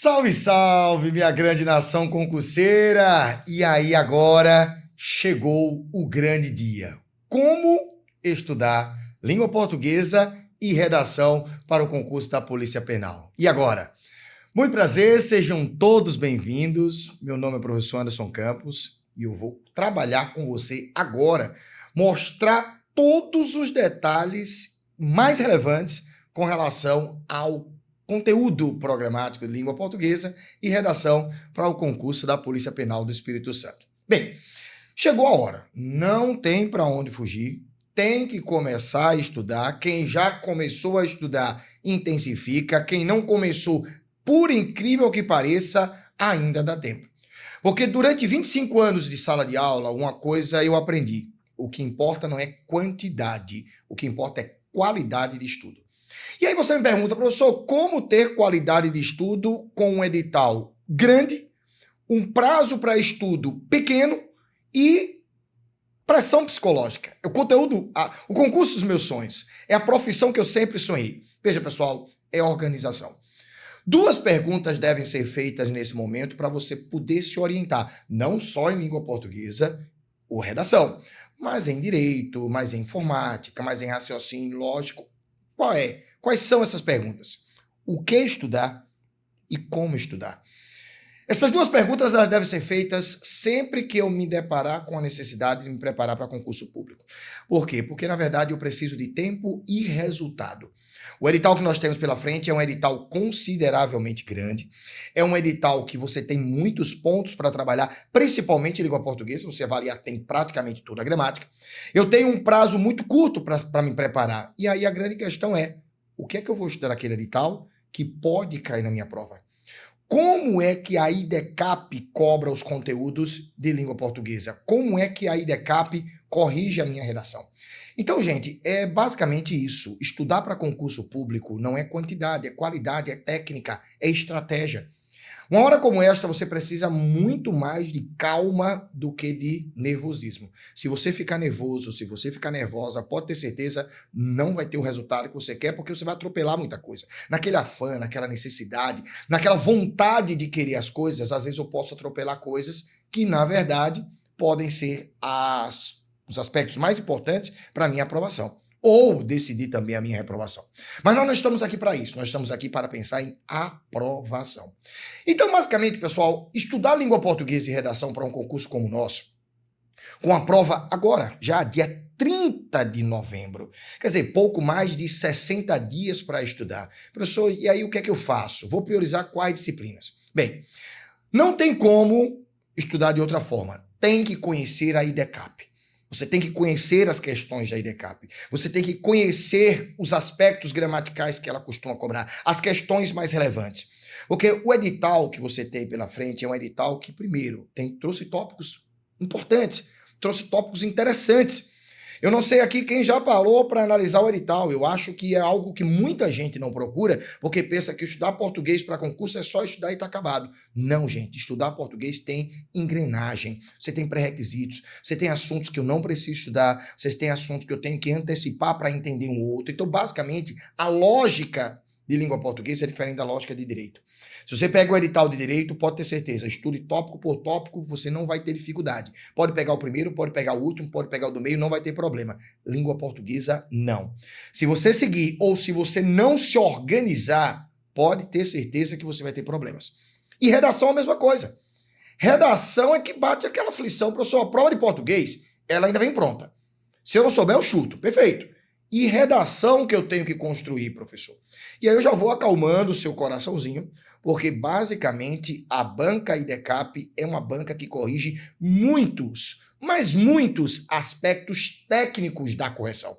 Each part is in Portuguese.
Salve, salve, minha grande nação concurseira! E aí agora chegou o grande dia. Como estudar língua portuguesa e redação para o concurso da Polícia Penal. E agora? Muito prazer, sejam todos bem-vindos. Meu nome é professor Anderson Campos e eu vou trabalhar com você agora, mostrar todos os detalhes mais relevantes com relação ao conteúdo programático de língua portuguesa e redação para o concurso da Polícia Penal do Espírito Santo. Bem, chegou a hora, não tem para onde fugir, tem que começar a estudar. Quem já começou a estudar, intensifica. Quem não começou, por incrível que pareça, ainda dá tempo. Porque durante 25 anos de sala de aula, uma coisa eu aprendi. O que importa não é quantidade, o que importa é qualidade de estudo. E aí você me pergunta, professor, como ter qualidade de estudo com um edital grande, um prazo para estudo pequeno e pressão psicológica? O conteúdo, o concurso dos meus sonhos, é a profissão que eu sempre sonhei. Veja, pessoal, é organização. Duas perguntas devem ser feitas nesse momento para você poder se orientar, não só em língua portuguesa ou redação, mas em direito, mas em informática, mas em raciocínio lógico. Quais são essas perguntas? O que estudar e como estudar? Essas duas perguntas elas devem ser feitas sempre que eu me deparar com a necessidade de me preparar para concurso público. Por quê? Porque, na verdade, eu preciso de tempo e resultado. O edital que nós temos pela frente é um edital consideravelmente grande. É um edital que você tem muitos pontos para trabalhar, principalmente em língua portuguesa. Você avaliar, tem praticamente toda a gramática. Eu tenho um prazo muito curto para me preparar. E aí a grande questão é, o que é que eu vou estudar naquele edital que pode cair na minha prova? Como é que a IDECAP cobra os conteúdos de língua portuguesa? Como é que a IDECAP corrige a minha redação? Então, gente, é basicamente isso. Estudar para concurso público não é quantidade, é qualidade, é técnica, é estratégia. Uma hora como esta, você precisa muito mais de calma do que de nervosismo. Se você ficar nervoso, se você ficar nervosa, pode ter certeza, não vai ter o resultado que você quer, porque você vai atropelar muita coisa. Naquele afã, naquela necessidade, naquela vontade de querer as coisas, às vezes eu posso atropelar coisas que, na verdade, podem ser os aspectos mais importantes para a minha aprovação. Ou decidir também a minha reprovação. Mas nós não estamos aqui para isso, nós estamos aqui para pensar em aprovação. Então, basicamente, pessoal, estudar língua portuguesa e redação para um concurso como o nosso, com a prova agora, já dia 30 de novembro, quer dizer, pouco mais de 60 dias para estudar. Professor, e aí o que é que eu faço? Vou priorizar quais disciplinas? Bem, não tem como estudar de outra forma, tem que conhecer a IDECAP. Você tem que conhecer as questões da IDECAP. Você tem que conhecer os aspectos gramaticais que ela costuma cobrar, as questões mais relevantes. Porque o edital que você tem pela frente é um edital que, primeiro, trouxe tópicos importantes, trouxe tópicos interessantes. Eu não sei aqui quem já parou para analisar o edital. Eu acho que é algo que muita gente não procura, porque pensa que estudar português para concurso é só estudar e está acabado. Não, gente. Estudar português tem engrenagem. Você tem pré-requisitos. Você tem assuntos que eu não preciso estudar. Você tem assuntos que eu tenho que antecipar para entender um outro. Então, basicamente, a lógica de língua portuguesa é diferente da lógica de direito. Se você pega o edital de direito, pode ter certeza, estude tópico por tópico, você não vai ter dificuldade. Pode pegar o primeiro, pode pegar o último, pode pegar o do meio, não vai ter problema. Língua portuguesa, não. Se você seguir ou se você não se organizar, pode ter certeza que você vai ter problemas. E redação é a mesma coisa. Redação é que bate aquela aflição, professor, a prova de português, ela ainda vem pronta. Se eu não souber, eu chuto. Perfeito. E redação que eu tenho que construir, professor? E aí eu já vou acalmando o seu coraçãozinho, porque basicamente a banca IDECAP é uma banca que corrige muitos, mas muitos aspectos técnicos da correção.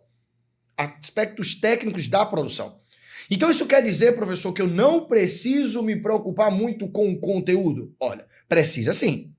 Aspectos técnicos da produção. Então isso quer dizer, professor, que eu não preciso me preocupar muito com o conteúdo? Olha, precisa sim.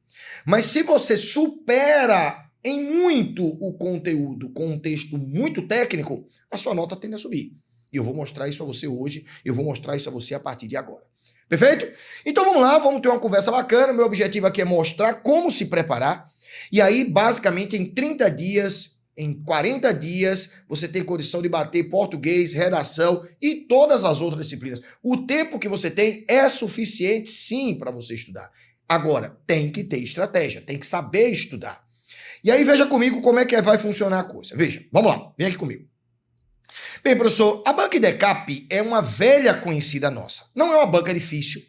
Mas se você supera em muito o conteúdo com um texto muito técnico, a sua nota tende a subir. E eu vou mostrar isso a você hoje, eu vou mostrar isso a você a partir de agora. Perfeito? Então vamos lá, vamos ter uma conversa bacana. Meu objetivo aqui é mostrar como se preparar. E aí, basicamente, em 30 dias, em 40 dias, você tem condição de bater português, redação e todas as outras disciplinas. O tempo que você tem é suficiente, sim, para você estudar. Agora, tem que ter estratégia, tem que saber estudar. E aí, veja comigo como é que vai funcionar a coisa. Veja, vamos lá, vem aqui comigo. Bem, professor, a banca IDECAP é uma velha conhecida nossa. Não é uma banca difícil,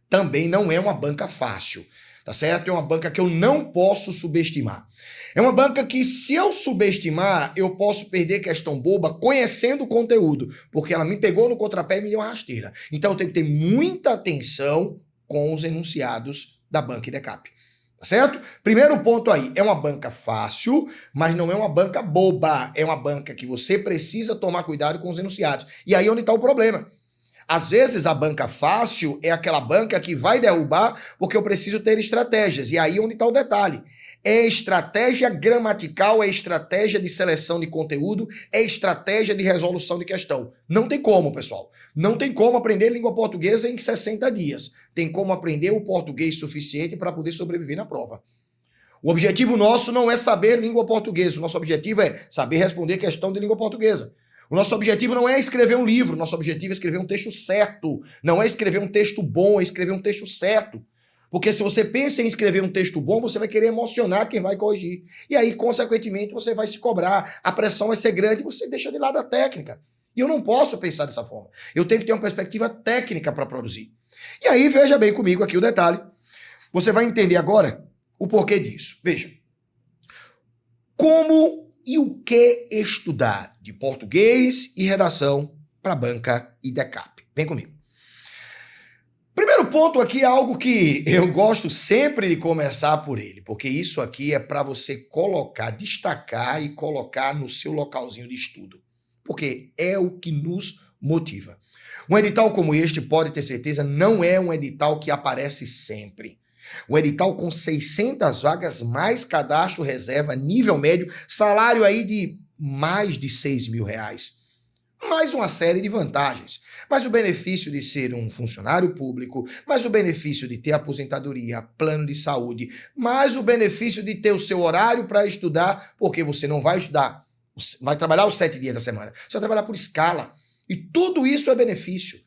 também não é uma banca fácil, tá certo? É uma banca que eu não posso subestimar. É uma banca que, se eu subestimar, eu posso perder questão boba conhecendo o conteúdo, porque ela me pegou no contrapé e me deu uma rasteira. Então eu tenho que ter muita atenção com os enunciados da banca IDECAP. Tá certo? Primeiro ponto aí, é uma banca fácil, mas não é uma banca boba. É uma banca que você precisa tomar cuidado com os enunciados. E aí onde está o problema. Às vezes a banca fácil é aquela banca que vai derrubar porque eu preciso ter estratégias. E aí onde está o detalhe. É estratégia gramatical, é estratégia de seleção de conteúdo, é estratégia de resolução de questão. Não tem como, pessoal. Não tem como aprender língua portuguesa em 60 dias. Tem como aprender o português suficiente para poder sobreviver na prova. O objetivo nosso não é saber língua portuguesa. O nosso objetivo é saber responder questão de língua portuguesa. O nosso objetivo não é escrever um livro. O nosso objetivo é escrever um texto certo. Não é escrever um texto bom, é escrever um texto certo. Porque se você pensa em escrever um texto bom, você vai querer emocionar quem vai corrigir. E aí, consequentemente, você vai se cobrar. A pressão vai ser grande e você deixa de lado a técnica. E eu não posso pensar dessa forma. Eu tenho que ter uma perspectiva técnica para produzir. E aí, veja bem comigo aqui o detalhe. Você vai entender agora o porquê disso. Veja. Como e o que estudar de português e redação para a banca IDECAP? Vem comigo. Primeiro ponto aqui é algo que eu gosto sempre de começar por ele, porque isso aqui é para você colocar, destacar e colocar no seu localzinho de estudo, porque é o que nos motiva. Um edital como este, pode ter certeza, não é um edital que aparece sempre. Um edital com 600 vagas, mais cadastro reserva, nível médio, salário aí de mais de R$6.000. Mais uma série de vantagens. Mas o benefício de ser um funcionário público, mais o benefício de ter aposentadoria, plano de saúde, mais o benefício de ter o seu horário para estudar, porque você não vai estudar, vai trabalhar os 7 dias da semana, você vai trabalhar por escala. E tudo isso é benefício.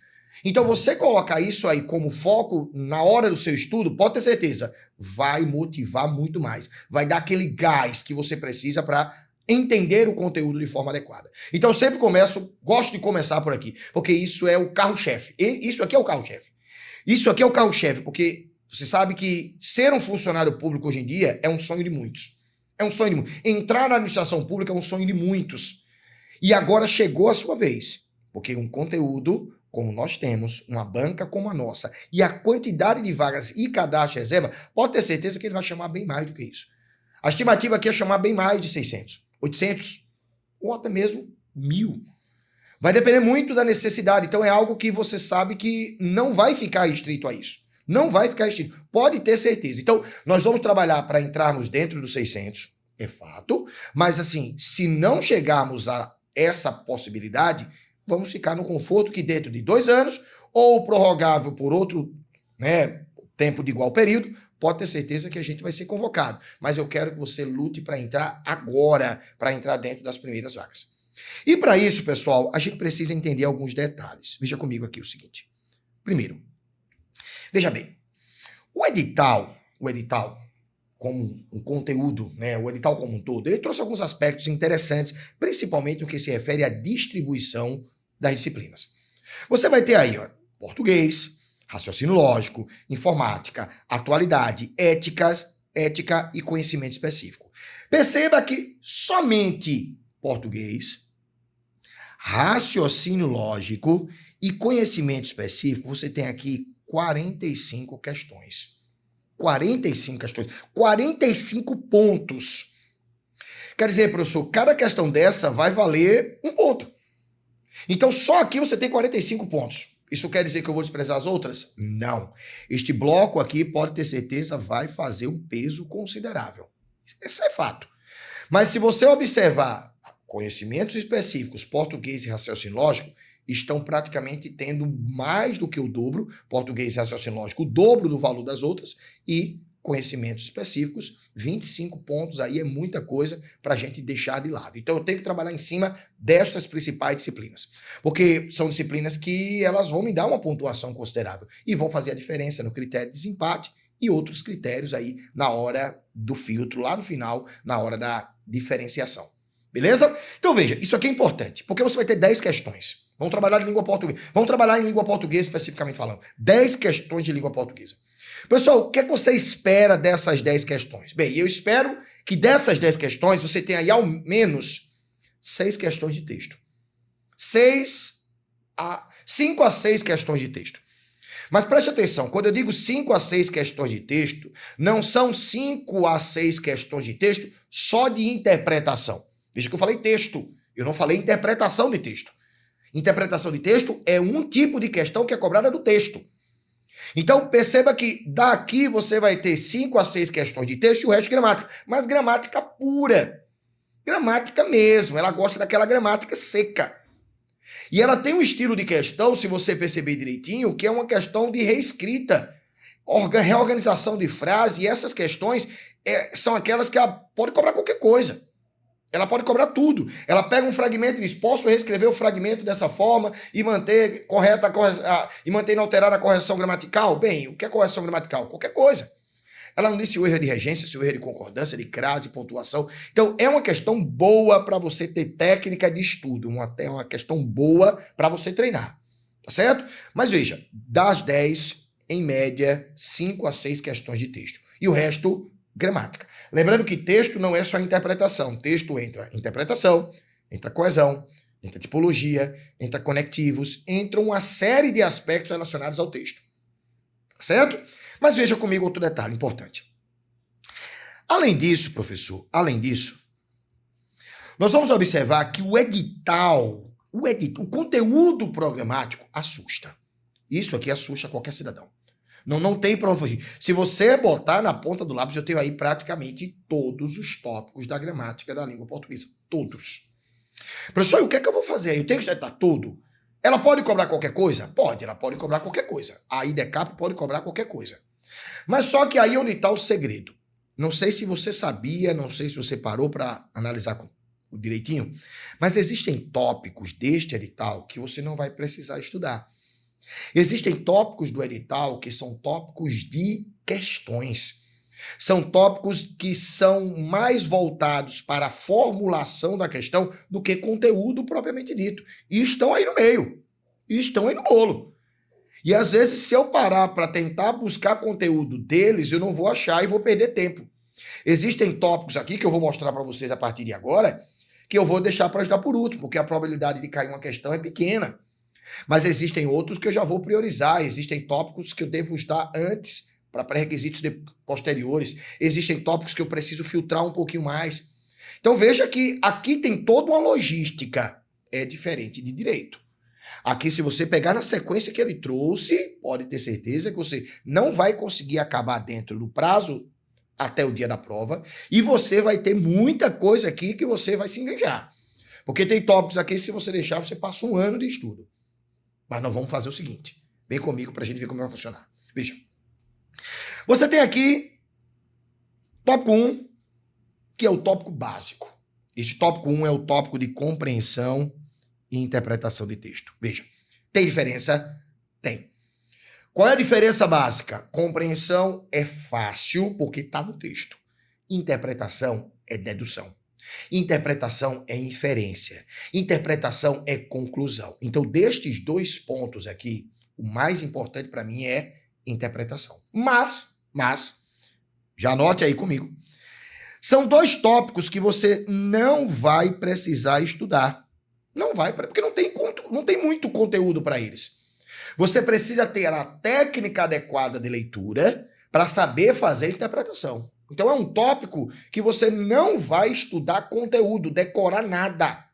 Então você colocar isso aí como foco na hora do seu estudo, pode ter certeza, vai motivar muito mais. Vai dar aquele gás que você precisa para entender o conteúdo de forma adequada. Então eu sempre gosto de começar por aqui, porque isso é o carro-chefe. Isso aqui é o carro-chefe. Isso aqui é o carro-chefe, porque você sabe que ser um funcionário público hoje em dia é um sonho de muitos. É um sonho de muitos. Entrar na administração pública é um sonho de muitos. E agora chegou a sua vez, porque um conteúdo como nós temos, uma banca como a nossa, e a quantidade de vagas e cadastro reserva, pode ter certeza que ele vai chamar bem mais do que isso. A estimativa aqui é chamar bem mais de 600, 800, ou até mesmo 1.000. Vai depender muito da necessidade, então é algo que você sabe que não vai ficar restrito a isso. Não vai ficar restrito, pode ter certeza. Então, nós vamos trabalhar para entrarmos dentro dos 600, é fato, mas assim, se não chegarmos a essa possibilidade, vamos ficar no conforto que dentro de 2 anos, ou prorrogável por outro tempo de igual período, pode ter certeza que a gente vai ser convocado. Mas eu quero que você lute para entrar agora, para entrar dentro das primeiras vagas. E para isso, pessoal, a gente precisa entender alguns detalhes. Veja comigo aqui o seguinte. Primeiro, veja bem, o edital como um conteúdo, o edital como um todo, ele trouxe alguns aspectos interessantes, principalmente no que se refere à distribuição das disciplinas. Você vai ter aí, português, raciocínio lógico, informática, atualidade, ética e conhecimento específico. Perceba que somente português, raciocínio lógico e conhecimento específico, você tem aqui 45 questões. 45 questões, 45 pontos. Quer dizer, professor, cada questão dessa vai valer 1 ponto. Então, só aqui você tem 45 pontos. Isso quer dizer que eu vou desprezar as outras? Não. Este bloco aqui, pode ter certeza, vai fazer um peso considerável. Isso é fato. Mas se você observar conhecimentos específicos, português e raciocínio lógico, estão praticamente tendo mais do que o dobro, português e raciocínio lógico, o dobro do valor das outras, e conhecimentos específicos, 25 pontos aí é muita coisa para a gente deixar de lado. Então eu tenho que trabalhar em cima destas principais disciplinas, porque são disciplinas que elas vão me dar uma pontuação considerável e vão fazer a diferença no critério de desempate e outros critérios aí na hora do filtro, lá no final, na hora da diferenciação. Beleza? Então veja, isso aqui é importante, porque você vai ter 10 questões. Vamos trabalhar de língua portuguesa. Vamos trabalhar em língua portuguesa especificamente falando. 10 questões de língua portuguesa. Pessoal, o que é que você espera dessas 10 questões? Bem, eu espero que dessas 10 questões você tenha aí ao menos 6 questões de texto. 5 a 6 questões de texto. Mas preste atenção, quando eu digo 5 a 6 questões de texto, não são 5 a 6 questões de texto só de interpretação. Veja que eu falei texto, eu não falei interpretação de texto. Interpretação de texto é um tipo de questão que é cobrada do texto. Então, perceba que daqui você vai ter 5 a 6 questões de texto e o resto de gramática. Mas gramática pura. Gramática mesmo. Ela gosta daquela gramática seca. E ela tem um estilo de questão, se você perceber direitinho, que é uma questão de reescrita, reorganização de frase. E essas questões são aquelas que ela pode cobrar qualquer coisa. Ela pode cobrar tudo. Ela pega um fragmento e diz, posso reescrever o fragmento dessa forma e manter inalterada a correção gramatical? Bem, o que é correção gramatical? Qualquer coisa. Ela não disse o erro de regência, se o erro de concordância, de crase, pontuação. Então, é uma questão boa para você ter técnica de estudo. É uma questão boa para você treinar. Tá certo? Mas veja, das 10, em média, 5 a 6 questões de texto. E o resto, gramática. Lembrando que texto não é só interpretação. Texto entra interpretação, entra coesão, entra tipologia, entra conectivos, entra uma série de aspectos relacionados ao texto. Tá certo? Mas veja comigo outro detalhe importante. Além disso, professor, nós vamos observar que o edital, o conteúdo programático assusta. Isso aqui assusta qualquer cidadão. Não tem para onde fugir. Se você botar na ponta do lápis, eu tenho aí praticamente todos os tópicos da gramática da língua portuguesa. Todos. Professor, e o que é que eu vou fazer aí? Eu tenho que estudar tudo? Ela pode cobrar qualquer coisa? Pode, ela pode cobrar qualquer coisa. A IDECAP pode cobrar qualquer coisa. Mas só que aí é onde está o segredo. Não sei se você sabia, não sei se você parou para analisar direitinho, mas existem tópicos deste edital que você não vai precisar estudar. Existem tópicos do edital que são tópicos de questões. São tópicos que são mais voltados para a formulação da questão do que conteúdo propriamente dito. E estão aí no meio. E estão aí no bolo. E às vezes, se eu parar para tentar buscar conteúdo deles, eu não vou achar e vou perder tempo. Existem tópicos aqui que eu vou mostrar para vocês a partir de agora, que eu vou deixar para ajudar por último, porque a probabilidade de cair uma questão é pequena. Mas existem outros que eu já vou priorizar, existem tópicos que eu devo estar antes para pré-requisitos posteriores, existem tópicos que eu preciso filtrar um pouquinho mais. Então veja que aqui tem toda uma logística, é diferente de direito. Aqui, se você pegar na sequência que ele trouxe, pode ter certeza que você não vai conseguir acabar dentro do prazo até o dia da prova e você vai ter muita coisa aqui que você vai se engajar. Porque tem tópicos aqui, se você deixar, você passa um ano de estudo. Mas nós vamos fazer o seguinte. Vem comigo para a gente ver como vai funcionar. Veja. Você tem aqui tópico 1, que é o tópico básico. Este tópico 1 é o tópico de compreensão e interpretação de texto. Veja. Tem diferença? Tem. Qual é a diferença básica? Compreensão é fácil porque está no texto. Interpretação é dedução. Interpretação é inferência. Interpretação é conclusão. Então, destes dois pontos aqui, o mais importante para mim é interpretação. Mas, já anote aí comigo, são dois tópicos que você não vai precisar estudar. Não vai, porque não tem muito conteúdo para eles. Você precisa ter a técnica adequada de leitura para saber fazer interpretação. Então é um tópico que você não vai estudar conteúdo, decorar nada.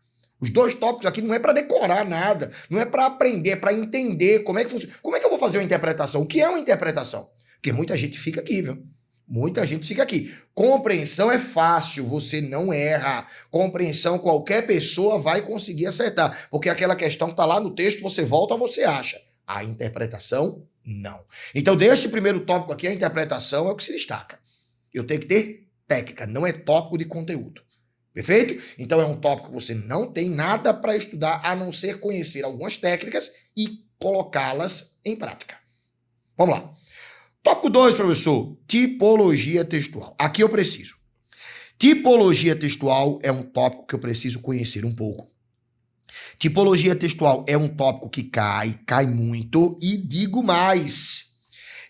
Os dois tópicos aqui não é para decorar nada, não é para aprender, é para entender como é que funciona. Como é que eu vou fazer uma interpretação? O que é uma interpretação? Porque muita gente fica aqui, viu? Muita gente fica aqui. Compreensão é fácil, você não erra. Compreensão, qualquer pessoa vai conseguir acertar. Porque aquela questão que está lá no texto, você volta, você acha. A interpretação, Não. Então, deste primeiro tópico aqui, a interpretação é o que se destaca. Eu tenho que ter técnica, não é tópico de conteúdo. Perfeito? Então, é um tópico que você não tem nada para estudar, a não ser conhecer algumas técnicas e colocá-las em prática. Vamos lá. Tópico 2, professor, tipologia textual. Aqui eu preciso. Tipologia textual é um tópico que eu preciso conhecer um pouco. Tipologia textual é um tópico que cai muito e digo mais.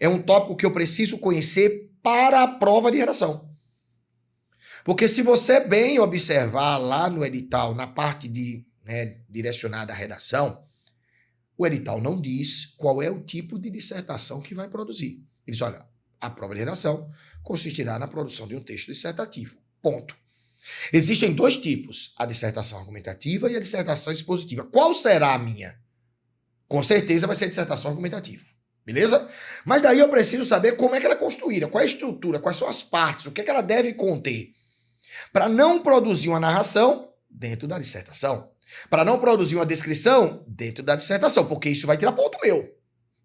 É um tópico que eu preciso conhecer para a prova de redação. Porque se você bem observar lá no edital, na parte direcionada à redação, o edital não diz qual é o tipo de dissertação que vai produzir. Ele diz, olha, a prova de redação consistirá na produção de um texto dissertativo. Ponto. Existem dois tipos, a dissertação argumentativa e a dissertação expositiva. Qual será a minha? Com certeza vai ser a dissertação argumentativa. Beleza? Mas daí eu preciso saber como é que ela é construída, qual é a estrutura, quais são as partes, o que é que ela deve conter. Para não produzir uma narração dentro da dissertação. Para não produzir uma descrição dentro da dissertação, porque isso vai tirar ponto meu.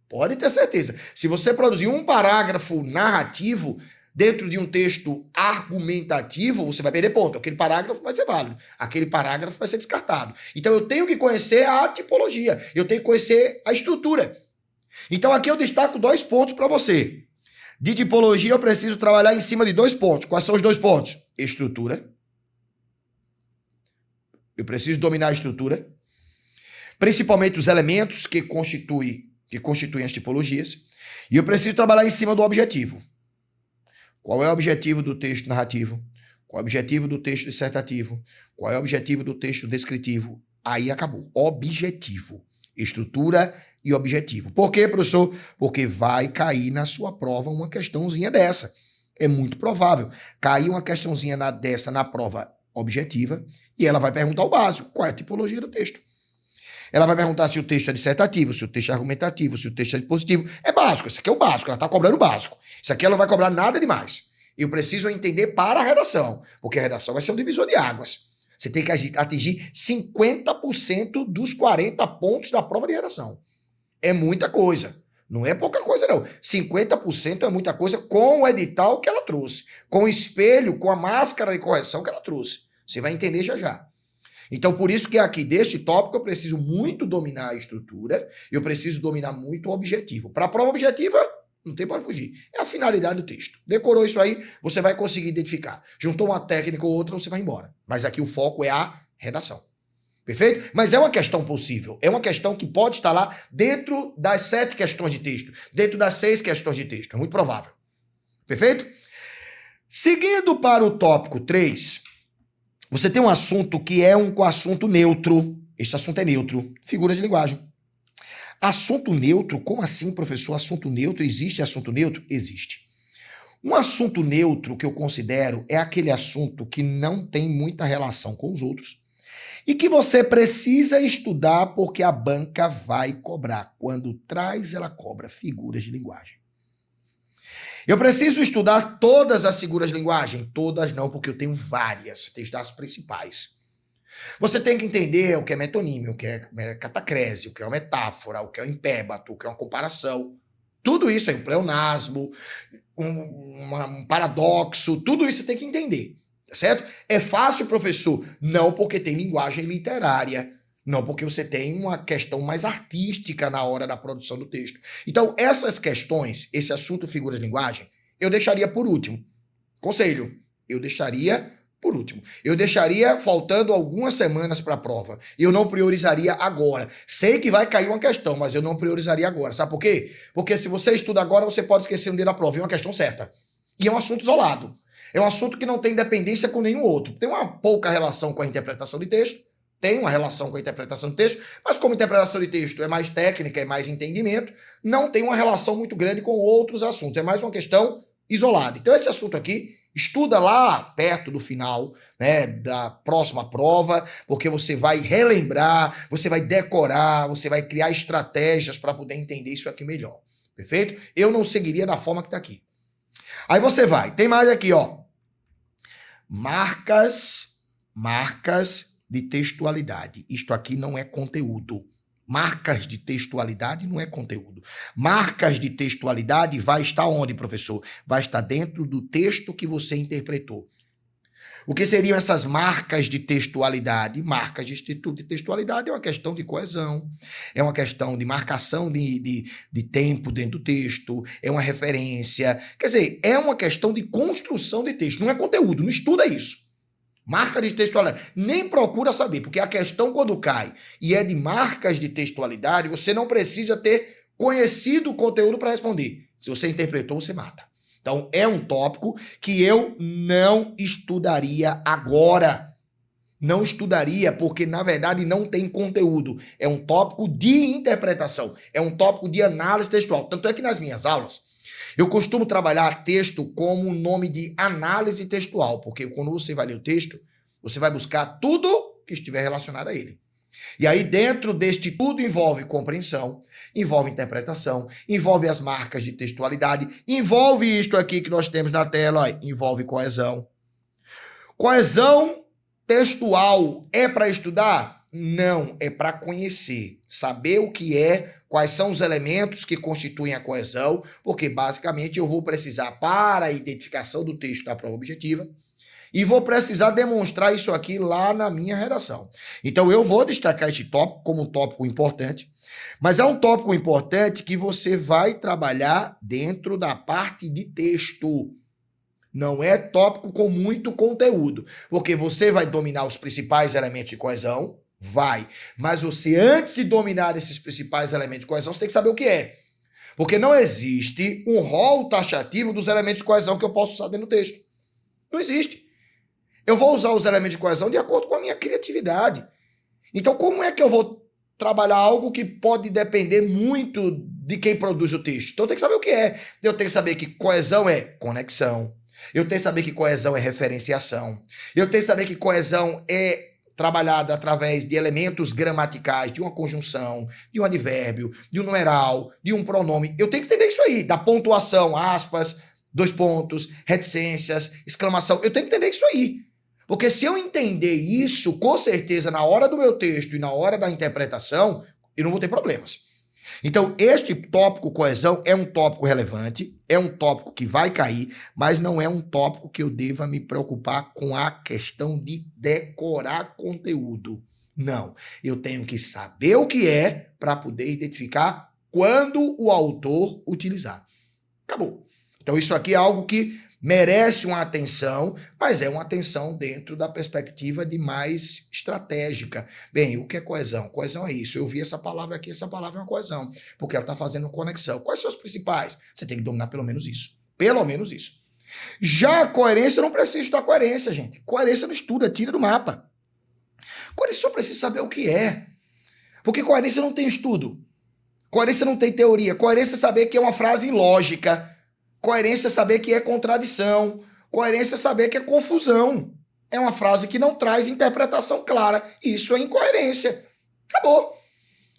Pode ter certeza. Se você produzir um parágrafo narrativo dentro de um texto argumentativo, você vai perder ponto. Aquele parágrafo vai ser válido. Aquele parágrafo vai ser descartado. Então eu tenho que conhecer a tipologia. Eu tenho que conhecer a estrutura. Então aqui eu destaco 2 pontos para você. De tipologia eu preciso trabalhar em cima de 2 pontos. Quais são os 2 pontos? Estrutura. Eu preciso dominar a estrutura. Principalmente os elementos que constituem as tipologias. E eu preciso trabalhar em cima do objetivo. Qual é o objetivo do texto narrativo? Qual é o objetivo do texto dissertativo? Qual é o objetivo do texto descritivo? Aí acabou. Objetivo. Estrutura e objetivo. Por quê, professor? Porque vai cair na sua prova uma questãozinha dessa. É muito provável. Cair uma questãozinha dessa na prova objetiva e ela vai perguntar o básico. Qual é a tipologia do texto? Ela vai perguntar se o texto é dissertativo, se o texto é argumentativo, se o texto é expositivo. É básico. Isso aqui é o básico. Ela está cobrando o básico. Isso aqui ela não vai cobrar nada demais. Eu preciso entender para a redação, porque a redação vai ser um divisor de águas. Você tem que atingir 50% dos 40 pontos da prova de redação. É muita coisa. Não é pouca coisa, não. 50% é muita coisa com o edital que ela trouxe, com o espelho, com a máscara de correção que ela trouxe. Você vai entender já já. Então, por isso que aqui, deste tópico, eu preciso muito dominar a estrutura, eu preciso dominar muito o objetivo. Para a prova objetiva, não tem para fugir. É a finalidade do texto. Decorou isso aí, você vai conseguir identificar. Juntou uma técnica ou outra, você vai embora. Mas aqui o foco é a redação. Perfeito? Mas é uma questão possível. É uma questão que pode estar lá dentro das 7 questões de texto. Dentro das 6 questões de texto. É muito provável. Perfeito? Seguindo para o tópico 3, você tem um assunto que é um assunto neutro. Este assunto é neutro. Figuras de linguagem. Assunto neutro? Como assim, professor? Assunto neutro? Existe assunto neutro? Existe. Um assunto neutro que eu considero é aquele assunto que não tem muita relação com os outros e que você precisa estudar porque a banca vai cobrar. Quando traz, ela cobra figuras de linguagem. Eu preciso estudar todas as figuras de linguagem? Todas não, porque eu tenho várias. Tem que estudar as principais. Você tem que entender o que é metonímio, o que é catacrese, o que é uma metáfora, o que é um impébato, o que é uma comparação. Tudo isso é um pleonasmo, um paradoxo, tudo isso você tem que entender, tá certo? É fácil, professor? Não, porque tem linguagem literária, não porque você tem uma questão mais artística na hora da produção do texto. Então, essas questões, esse assunto figuras de linguagem, eu deixaria por último. Conselho, eu deixaria por último. Eu deixaria faltando algumas semanas para a prova. Eu não priorizaria agora. Sei que vai cair uma questão, mas eu não priorizaria agora. Sabe por quê? Porque se você estuda agora, você pode esquecer no dia da prova. E é uma questão certa. E é um assunto isolado. É um assunto que não tem dependência com nenhum outro. Tem uma pouca relação com a interpretação de texto. Tem uma relação com a interpretação de texto. Mas como interpretação de texto é mais técnica, é mais entendimento, não tem uma relação muito grande com outros assuntos. É mais uma questão isolada. Então esse assunto aqui, estuda lá perto do final, né, da próxima prova, porque você vai relembrar, você vai decorar, você vai criar estratégias para poder entender isso aqui melhor. Perfeito? Eu não seguiria da forma que está aqui. Aí você vai. Tem mais aqui, ó. Marcas de textualidade. Isto aqui não é conteúdo. Marcas de textualidade não é conteúdo. Marcas de textualidade vai estar onde, professor? Vai estar dentro do texto que você interpretou. O que seriam essas marcas de textualidade? Marcas de textualidade é uma questão de coesão, é uma questão de marcação de tempo dentro do texto, é uma referência. Quer dizer, é uma questão de construção de texto, não é conteúdo, não estuda isso. Marca de textualidade. Nem procura saber, porque a questão quando cai e é de marcas de textualidade, você não precisa ter conhecido o conteúdo para responder. Se você interpretou, você mata. Então, é um tópico que eu não estudaria agora. Não estudaria porque, na verdade, não tem conteúdo. É um tópico de interpretação. É um tópico de análise textual. Tanto é que nas minhas aulas, eu costumo trabalhar texto como um nome de análise textual, porque quando você vai ler o texto, você vai buscar tudo que estiver relacionado a ele. E aí, dentro deste tudo, envolve compreensão, envolve interpretação, envolve as marcas de textualidade, envolve isto aqui que nós temos na tela, ó, envolve coesão. Coesão textual é para estudar? Não, é para conhecer, saber o que é, quais são os elementos que constituem a coesão, porque basicamente eu vou precisar, para a identificação do texto da prova objetiva, e vou precisar demonstrar isso aqui lá na minha redação. Então eu vou destacar este tópico como um tópico importante, mas é um tópico importante que você vai trabalhar dentro da parte de texto. Não é tópico com muito conteúdo, porque você vai dominar os principais elementos de coesão, vai, mas você, antes de dominar esses principais elementos de coesão, você tem que saber o que é. Porque não existe um rol taxativo dos elementos de coesão que eu posso usar dentro do texto. Não existe. Eu vou usar os elementos de coesão de acordo com a minha criatividade. Então, como é que eu vou trabalhar algo que pode depender muito de quem produz o texto? Então, eu tenho que saber o que é. Eu tenho que saber que coesão é conexão. Eu tenho que saber que coesão é referenciação. Eu tenho que saber que coesão é trabalhada através de elementos gramaticais, de uma conjunção, de um advérbio, de um numeral, de um pronome. Eu tenho que entender isso aí, da pontuação, aspas, dois pontos, reticências, exclamação. Eu tenho que entender isso aí. Porque se eu entender isso, com certeza, na hora do meu texto e na hora da interpretação, eu não vou ter problemas. Então, este tópico coesão é um tópico relevante, é um tópico que vai cair, mas não é um tópico que eu deva me preocupar com a questão de decorar conteúdo. Não, eu tenho que saber o que é para poder identificar quando o autor utilizar. Acabou. Então, isso aqui é algo que merece uma atenção, mas é uma atenção dentro da perspectiva de mais estratégica. Bem, o que é coesão? Coesão é isso. Eu vi essa palavra aqui, essa palavra é uma coesão, porque ela está fazendo conexão. Quais são os principais? Você tem que dominar pelo menos isso. Pelo menos isso. Já a coerência, eu não preciso estudar coerência, gente. Coerência não estuda, tira do mapa. Coerência só precisa saber o que é. Porque coerência não tem estudo. Coerência não tem teoria. Coerência é saber que é uma frase ilógica. Coerência é saber que é contradição. Coerência é saber que é confusão. É uma frase que não traz interpretação clara. Isso é incoerência. Acabou.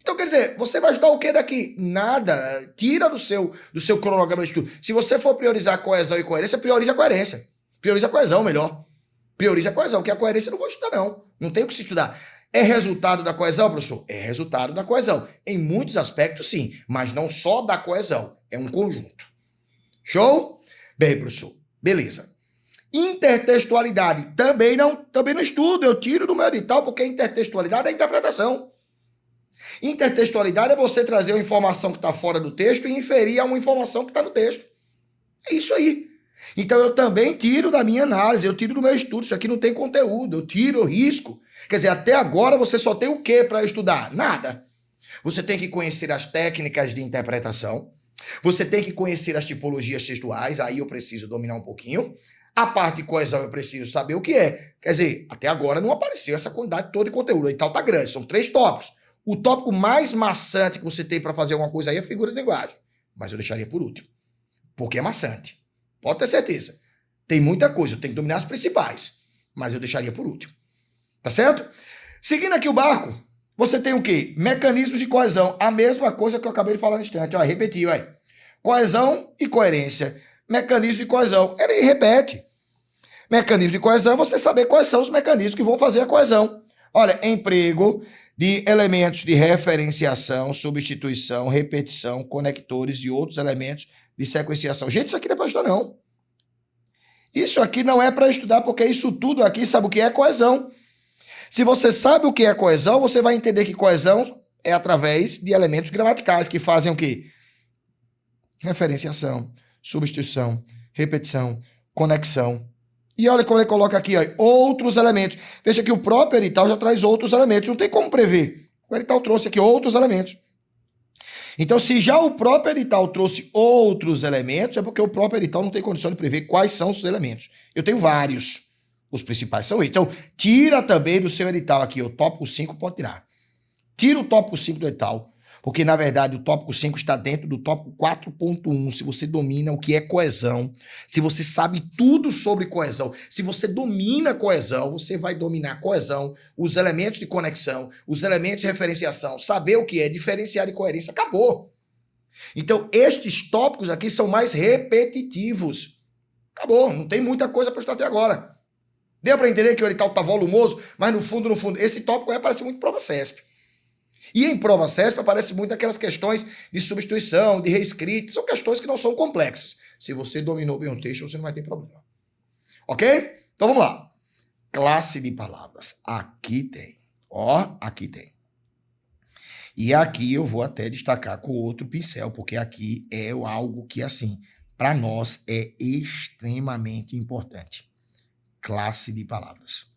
Então, quer dizer, você vai estudar o que daqui? Nada. Tira do seu cronograma de estudo. Se você for priorizar coesão e coerência, prioriza a coerência. Prioriza a coesão, melhor. Prioriza a coesão, porque a coerência eu não vou estudar, não. Não tem o que se estudar. É resultado da coesão, professor? É resultado da coesão. Em muitos aspectos, sim. Mas não só da coesão. É um conjunto. Show? Bem, professor. Beleza. Intertextualidade. Também não estudo. Eu tiro do meu edital, porque intertextualidade é interpretação. Intertextualidade é você trazer uma informação que está fora do texto e inferir a uma informação que está no texto. É isso aí. Então eu também tiro da minha análise, eu tiro do meu estudo. Isso aqui não tem conteúdo. Eu tiro, eu risco. Quer dizer, até agora você só tem o que para estudar? Nada. Você tem que conhecer as técnicas de interpretação. Você tem que conhecer as tipologias textuais, aí eu preciso dominar um pouquinho. A parte de coesão eu preciso saber o que é. Quer dizer, até agora não apareceu essa quantidade toda de conteúdo. E tal tá grande, são 3 tópicos. O tópico mais maçante que você tem para fazer alguma coisa aí é figura de linguagem. Mas eu deixaria por último. Porque é maçante. Pode ter certeza. Tem muita coisa, eu tenho que dominar as principais. Mas eu deixaria por último. Tá certo? Seguindo aqui o barco, você tem o quê? Mecanismos de coesão. A mesma coisa que eu acabei de falar no instante. Ó, repetiu aí. Coesão e coerência. Mecanismo de coesão. Ele repete. Mecanismo de coesão é você saber quais são os mecanismos que vão fazer a coesão. Olha, emprego de elementos de referenciação, substituição, repetição, conectores e outros elementos de sequenciação. Gente, isso aqui não é para estudar, não. Isso aqui não é para estudar, porque isso tudo aqui sabe o que é coesão. Se você sabe o que é coesão, você vai entender que coesão é através de elementos gramaticais que fazem o quê? Referenciação, substituição, repetição, conexão. E olha como ele coloca aqui, ó, outros elementos. Veja que o próprio edital já traz outros elementos. Não tem como prever. O edital trouxe aqui outros elementos. Então, se já o próprio edital trouxe outros elementos, é porque o próprio edital não tem condição de prever quais são os elementos. Eu tenho vários. Os principais são eles. Então, tira também do seu edital aqui. O tópico 5 pode tirar. Tira o tópico 5 do edital. Porque, na verdade, o tópico 5 está dentro do tópico 4.1. Se você domina o que é coesão, se você sabe tudo sobre coesão, se você domina coesão, você vai dominar coesão, os elementos de conexão, os elementos de referenciação, saber o que é diferenciar de coerência. Acabou. Então, estes tópicos aqui são mais repetitivos. Acabou. Não tem muita coisa para estudar até agora. Deu para entender que o edital está volumoso, mas no fundo, esse tópico aí aparece muito prova CESP. E em prova CESP aparece muito aquelas questões de substituição, de reescrita. São questões que não são complexas. Se você dominou bem o texto, você não vai ter problema. Ok? Então vamos lá. Classe de palavras. Aqui tem. Ó, aqui tem. E aqui eu vou até destacar com outro pincel, porque aqui é algo que, assim, para nós é extremamente importante. Classe de palavras.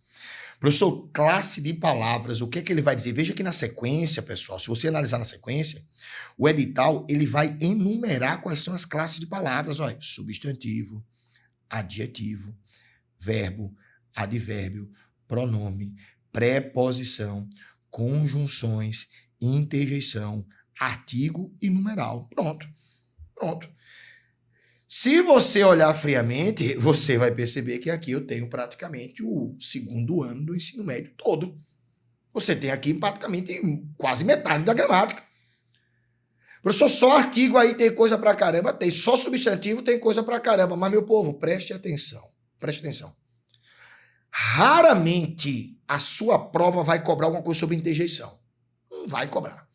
Professor, classe de palavras, o que é que ele vai dizer? Veja que na sequência, pessoal, se você analisar na sequência, o edital ele vai enumerar quais são as classes de palavras. Olha, substantivo, adjetivo, verbo, advérbio, pronome, preposição, conjunções, interjeição, artigo e numeral. Pronto. Se você olhar friamente, você vai perceber que aqui eu tenho praticamente o segundo ano do ensino médio todo. Você tem aqui praticamente quase metade da gramática. Professor, só artigo aí tem coisa pra caramba? Tem. Só substantivo tem coisa pra caramba. Mas, meu povo, preste atenção. Preste atenção. Raramente a sua prova vai cobrar alguma coisa sobre interjeição. Não vai cobrar.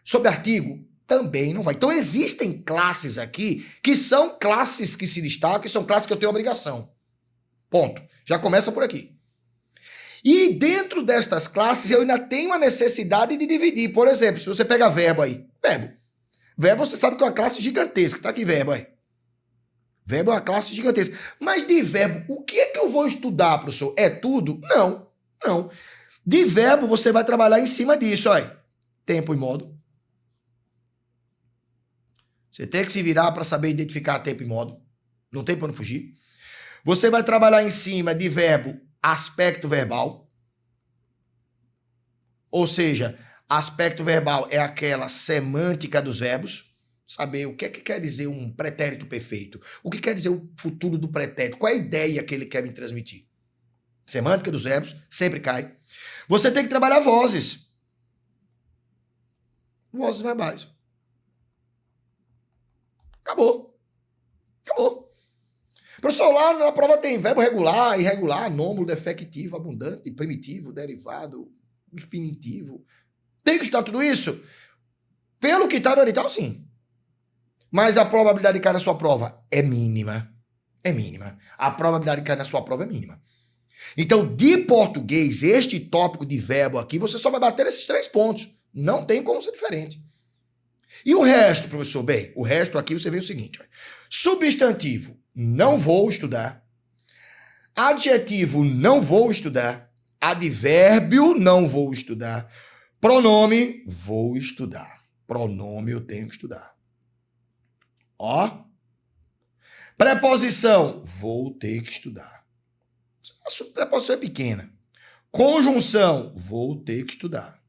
Sobre artigo, também não vai. Então, existem classes aqui que são classes que se destacam, que são classes que eu tenho obrigação. Ponto. Já começa por aqui. E dentro destas classes, eu ainda tenho a necessidade de dividir. Por exemplo, se você pega verbo aí. Verbo, você sabe que é uma classe gigantesca. Tá aqui verbo aí. Verbo é uma classe gigantesca. Mas de verbo, o que é que eu vou estudar, professor? É tudo? Não. De verbo, você vai trabalhar em cima disso, olha. Tempo e modo. Você tem que se virar para saber identificar tempo e modo. Não tem para onde fugir. Você vai trabalhar em cima de verbo aspecto verbal. Ou seja, aspecto verbal é aquela semântica dos verbos. Saber o que é que quer dizer um pretérito perfeito. O que quer dizer o futuro do pretérito. Qual é a ideia que ele quer me transmitir. Semântica dos verbos sempre cai. Você tem que trabalhar vozes. Vozes verbais. Acabou. Professor, lá na prova tem verbo regular, irregular, nômino, defectivo, abundante, primitivo, derivado, infinitivo. Tem que estudar tudo isso? Pelo que está no edital, sim. Mas a probabilidade de cair na sua prova é mínima. A probabilidade de cair na sua prova é mínima. Então, de português, este tópico de verbo aqui, você só vai bater esses 3 pontos. Não tem como ser diferente. E o resto, professor? Bem, o resto aqui você vê o seguinte. Ó. Substantivo, não vou estudar. Adjetivo, não vou estudar. Advérbio, não vou estudar. Pronome, vou estudar. Pronome eu tenho que estudar. Ó. Preposição, vou ter que estudar. A preposição é pequena. Conjunção, vou ter que estudar.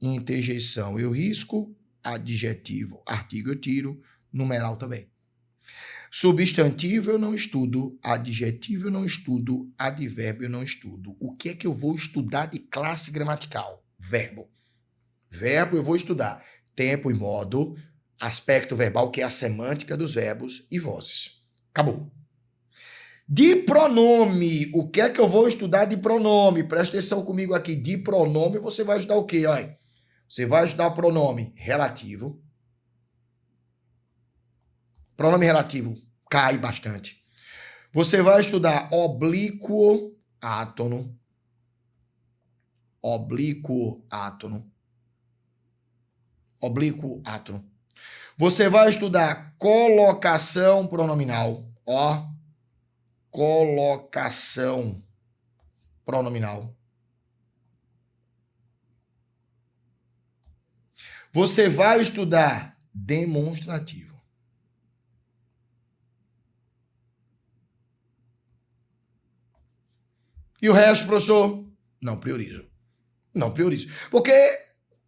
Interjeição, eu risco. Adjetivo, artigo eu tiro, numeral também. Substantivo eu não estudo, adjetivo eu não estudo, advérbio eu não estudo. O que é que eu vou estudar de classe gramatical? Verbo. Verbo eu vou estudar tempo e modo, aspecto verbal, que é a semântica dos verbos, e vozes. Acabou. De pronome, o que é que eu vou estudar de pronome? Presta atenção comigo aqui. De pronome, você vai estudar o quê? Olha, você vai estudar pronome relativo. Pronome relativo cai bastante. Você vai estudar oblíquo átono. Oblíquo átono. Oblíquo átono. Você vai estudar colocação pronominal. Ó, colocação pronominal. Você vai estudar demonstrativo. E o resto, professor? Não priorizo. Não priorizo. Porque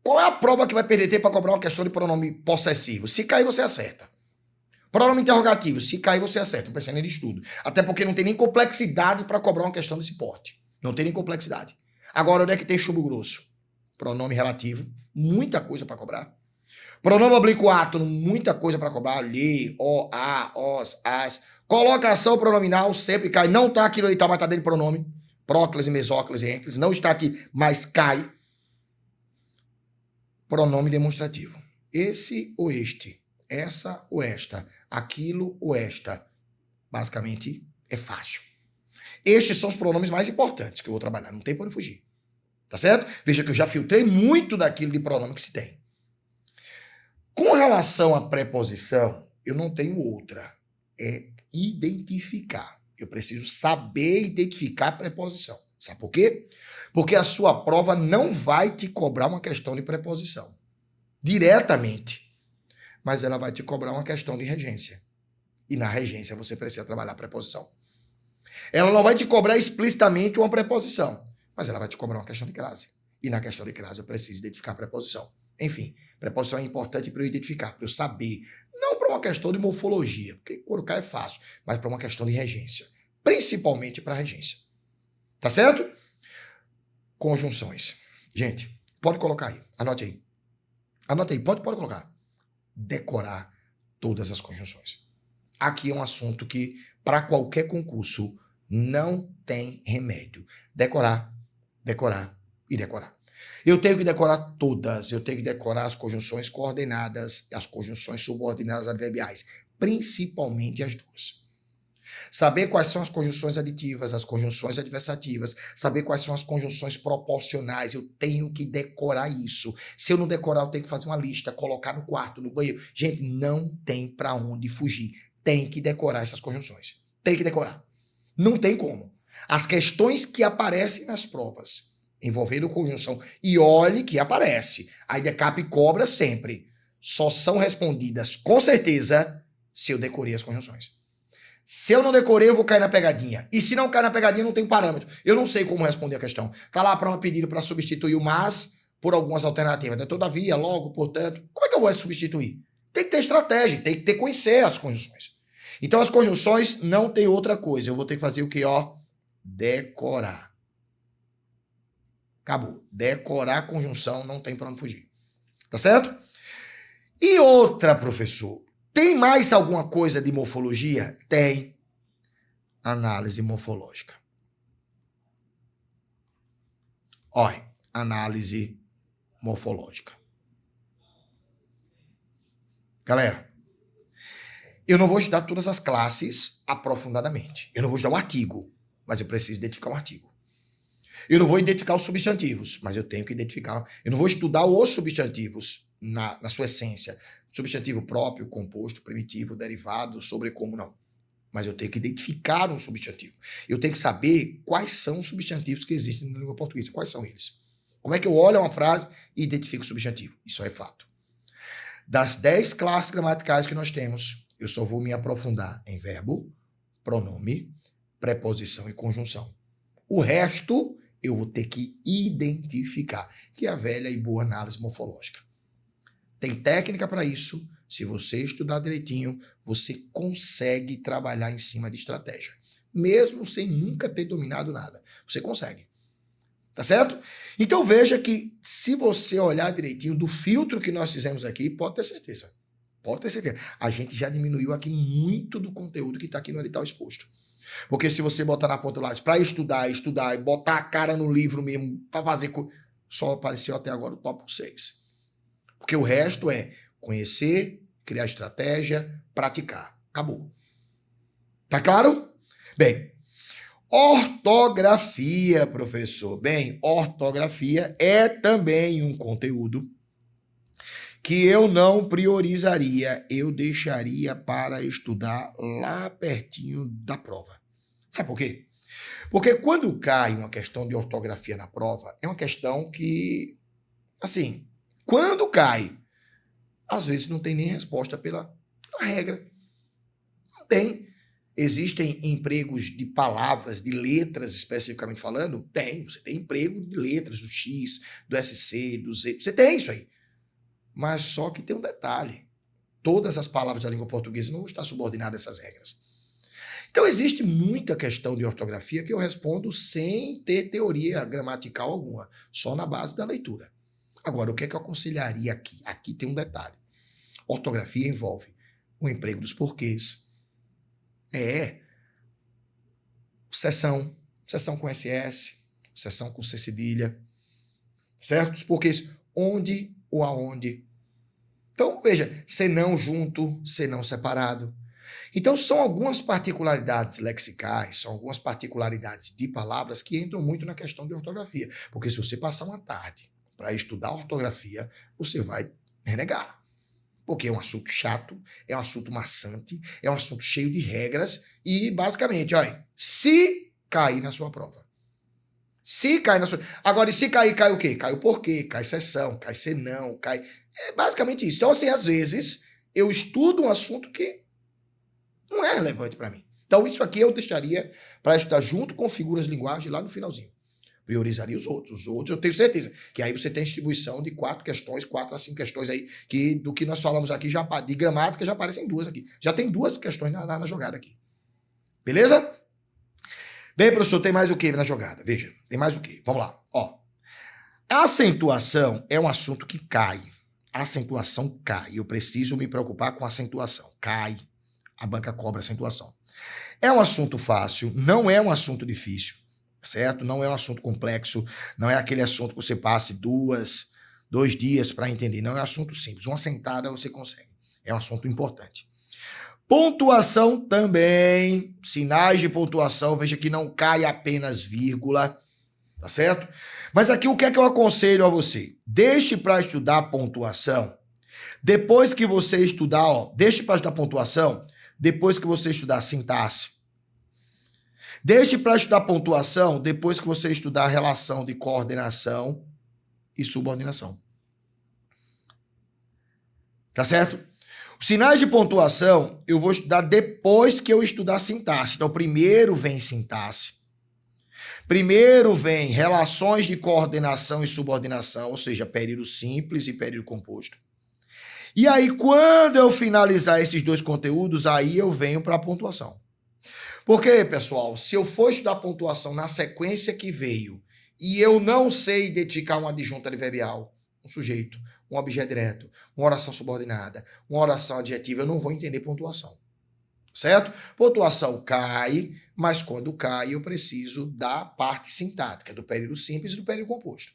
qual é a prova que vai perder tempo para cobrar uma questão de pronome possessivo? Se cair, você acerta. Pronome interrogativo. Se cair, você acerta. Não precisa nem de estudo. Até porque não tem nem complexidade para cobrar uma questão desse porte. Não tem nem complexidade. Agora, onde é que tem chumbo grosso? Pronome relativo. Muita coisa para cobrar. Pronome oblíquo átono. Muita coisa para cobrar. Lhe, o, a, os, as. Colocação pronominal sempre cai. Não tá aquilo ali, tá batendo de pronome. Próclise, mesóclise, ênclise. Não está aqui, mas cai. Pronome demonstrativo. Esse ou este. Essa ou esta. Aquilo ou esta. Basicamente, é fácil. Estes são os pronomes mais importantes que eu vou trabalhar. Não tem por onde fugir. Tá certo? Veja que eu já filtrei muito daquilo de pronome que se tem. Com relação à preposição, eu não tenho outra. É identificar. Eu preciso saber identificar a preposição. Sabe por quê? Porque a sua prova não vai te cobrar uma questão de preposição. Diretamente. Mas ela vai te cobrar uma questão de regência. E na regência você precisa trabalhar a preposição. Ela não vai te cobrar explicitamente uma preposição. Mas ela vai te cobrar uma questão de crase. E na questão de crase eu preciso identificar a preposição. Enfim, preposição é importante para eu identificar, para eu saber. Não para uma questão de morfologia, porque colocar é fácil, mas para uma questão de regência. Principalmente para regência. Tá certo? Conjunções. Gente, pode colocar aí. Anote aí. Anote aí, pode colocar. Decorar todas as conjunções. Aqui é um assunto que, para qualquer concurso, não tem remédio. Decorar, decorar e decorar. Eu tenho que decorar todas. Eu tenho que decorar as conjunções coordenadas, as conjunções subordinadas adverbiais, principalmente as duas. Saber quais são as conjunções aditivas, as conjunções adversativas, saber quais são as conjunções proporcionais. Eu tenho que decorar isso. Se eu não decorar, eu tenho que fazer uma lista, colocar no quarto, no banheiro. Gente, não tem para onde fugir. Tem que decorar essas conjunções. Tem que decorar. Não tem como. As questões que aparecem nas provas envolvendo conjunção, e olhe que aparece, a IDECAP cobra sempre, só são respondidas com certeza se eu decorei as conjunções. Se eu não decorei, eu vou cair na pegadinha. E se não cair na pegadinha, não tem parâmetro. Eu não sei como responder a questão. Tá lá a prova pedindo para substituir o mas por algumas alternativas. Todavia, logo, portanto. Como é que eu vou substituir? Tem que ter estratégia, tem que ter conhecer as conjunções. Então, as conjunções não tem outra coisa. Eu vou ter que fazer o que, ó? Decorar. Acabou. Decorar a conjunção, não tem para onde fugir. Tá certo? E outra, professor. Tem mais alguma coisa de morfologia? Tem. Análise morfológica. Olha, análise morfológica. Galera, eu não vou estudar todas as classes aprofundadamente. Eu não vou estudar um artigo, mas eu preciso identificar um artigo. Eu não vou identificar os substantivos, mas eu tenho que identificar. Eu não vou estudar os substantivos na sua essência. Substantivo próprio, composto, primitivo, derivado, sobrecomo, não. Mas eu tenho que identificar um substantivo. Eu tenho que saber quais são os substantivos que existem na língua portuguesa. Quais são eles? Como é que eu olho uma frase e identifico o substantivo? Isso é fato. Das 10 classes gramaticais que nós temos, eu só vou me aprofundar em verbo, pronome, preposição e conjunção. O resto eu vou ter que identificar, que é a velha e boa análise morfológica. Tem técnica para isso. Se você estudar direitinho, você consegue trabalhar em cima de estratégia. Mesmo sem nunca ter dominado nada. Você consegue. Tá certo? Então veja que se você olhar direitinho do filtro que nós fizemos aqui, pode ter certeza. Pode ter certeza. A gente já diminuiu aqui muito do conteúdo que está aqui no edital exposto. Porque se você botar na ponta do lápis para estudar e botar a cara no livro mesmo, para fazer... Só apareceu até agora o tópico 6. Porque o resto é conhecer, criar estratégia, praticar. Acabou. Tá claro? Bem, ortografia, professor. Bem, ortografia é também um conteúdo que eu não priorizaria, eu deixaria para estudar lá pertinho da prova. Sabe por quê? Porque quando cai uma questão de ortografia na prova, é uma questão que, assim, quando cai, às vezes não tem nem resposta pela regra. Não tem. Existem empregos de palavras, de letras especificamente falando? Tem. Você tem emprego de letras, do X, do SC, do Z. Você tem isso aí. Mas só que tem um detalhe. Todas as palavras da língua portuguesa não estão subordinadas a essas regras. Então existe muita questão de ortografia que eu respondo sem ter teoria gramatical alguma, só na base da leitura. Agora, o que é que eu aconselharia aqui? Aqui tem um detalhe. Ortografia envolve o emprego dos porquês. Seção com SS, seção com C cedilha, certo? Os porquês, onde ou aonde. Então, veja, senão junto, senão separado. Então, são algumas particularidades lexicais, são algumas particularidades de palavras que entram muito na questão de ortografia. Porque se você passar uma tarde para estudar ortografia, você vai renegar. Porque é um assunto chato, é um assunto maçante, é um assunto cheio de regras e, basicamente, olha, se cair na sua prova. Se cair na sua... Agora, e se cair, cai o quê? Cai o porquê, cai seção, cai senão, cai... É basicamente isso. Então, assim, às vezes, eu estudo um assunto que não é relevante para mim. Então, isso aqui eu deixaria para estudar junto com figuras de linguagem lá no finalzinho. Priorizaria os outros. Os outros eu tenho certeza que aí você tem distribuição de 4 questões, 4 a 5 questões aí, que do que nós falamos aqui, já de gramática, já aparecem 2 aqui. Já tem 2 questões na jogada aqui. Beleza? Bem, professor, tem mais o que na jogada? Veja, tem mais o que? Vamos lá. Ó, a acentuação é um assunto que cai. A acentuação cai. Eu preciso me preocupar com a acentuação. Cai. A banca cobra acentuação. É um assunto fácil, não é um assunto difícil. Certo? Não é um assunto complexo, não é aquele assunto que você passe 2 dias para entender. Não é um assunto simples. Uma sentada você consegue. É um assunto importante. Pontuação também. Sinais de pontuação. Veja que não cai apenas vírgula. Tá certo? Mas aqui o que é que eu aconselho a você? Deixe para estudar pontuação. Depois que você estudar, deixe para estudar pontuação. Depois que você estudar sintaxe. Deixe para estudar pontuação depois que você estudar a relação de coordenação e subordinação. Tá certo? Os sinais de pontuação eu vou estudar depois que eu estudar sintaxe. Então, primeiro vem sintaxe. Primeiro vem relações de coordenação e subordinação, ou seja, período simples e período composto. E aí, quando eu finalizar esses 2 conteúdos, aí eu venho para a pontuação. Porque, pessoal, se eu for estudar pontuação na sequência que veio e eu não sei identificar uma adjunta adverbial, um sujeito, um objeto direto, uma oração subordinada, uma oração adjetiva, eu não vou entender pontuação. Certo? Pontuação cai, mas quando cai eu preciso da parte sintática, do período simples e do período composto.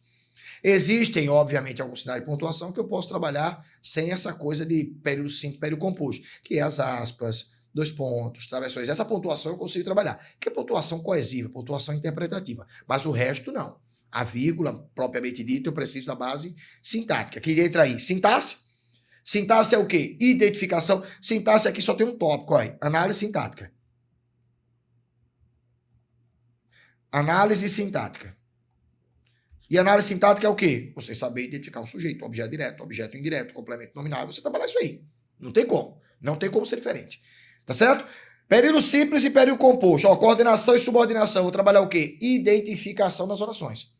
Existem, obviamente, alguns sinais de pontuação que eu posso trabalhar sem essa coisa de período simples e período composto, que é as aspas, 2 pontos, travessões. Essa pontuação eu consigo trabalhar, que é pontuação coesiva, pontuação interpretativa. Mas o resto não. A vírgula, propriamente dita, eu preciso da base sintática. Que entra aí? Sintaxe. Sintaxe é o quê? Identificação. Sintaxe aqui só tem um tópico, olha. Análise sintática. Análise sintática. E análise sintática é o quê? Você saber identificar um sujeito, objeto direto, objeto indireto, complemento nominal, você trabalhar isso aí. Não tem como. Não tem como ser diferente. Tá certo? Período simples e período composto. Coordenação e subordinação. Vou trabalhar o quê? Identificação das orações.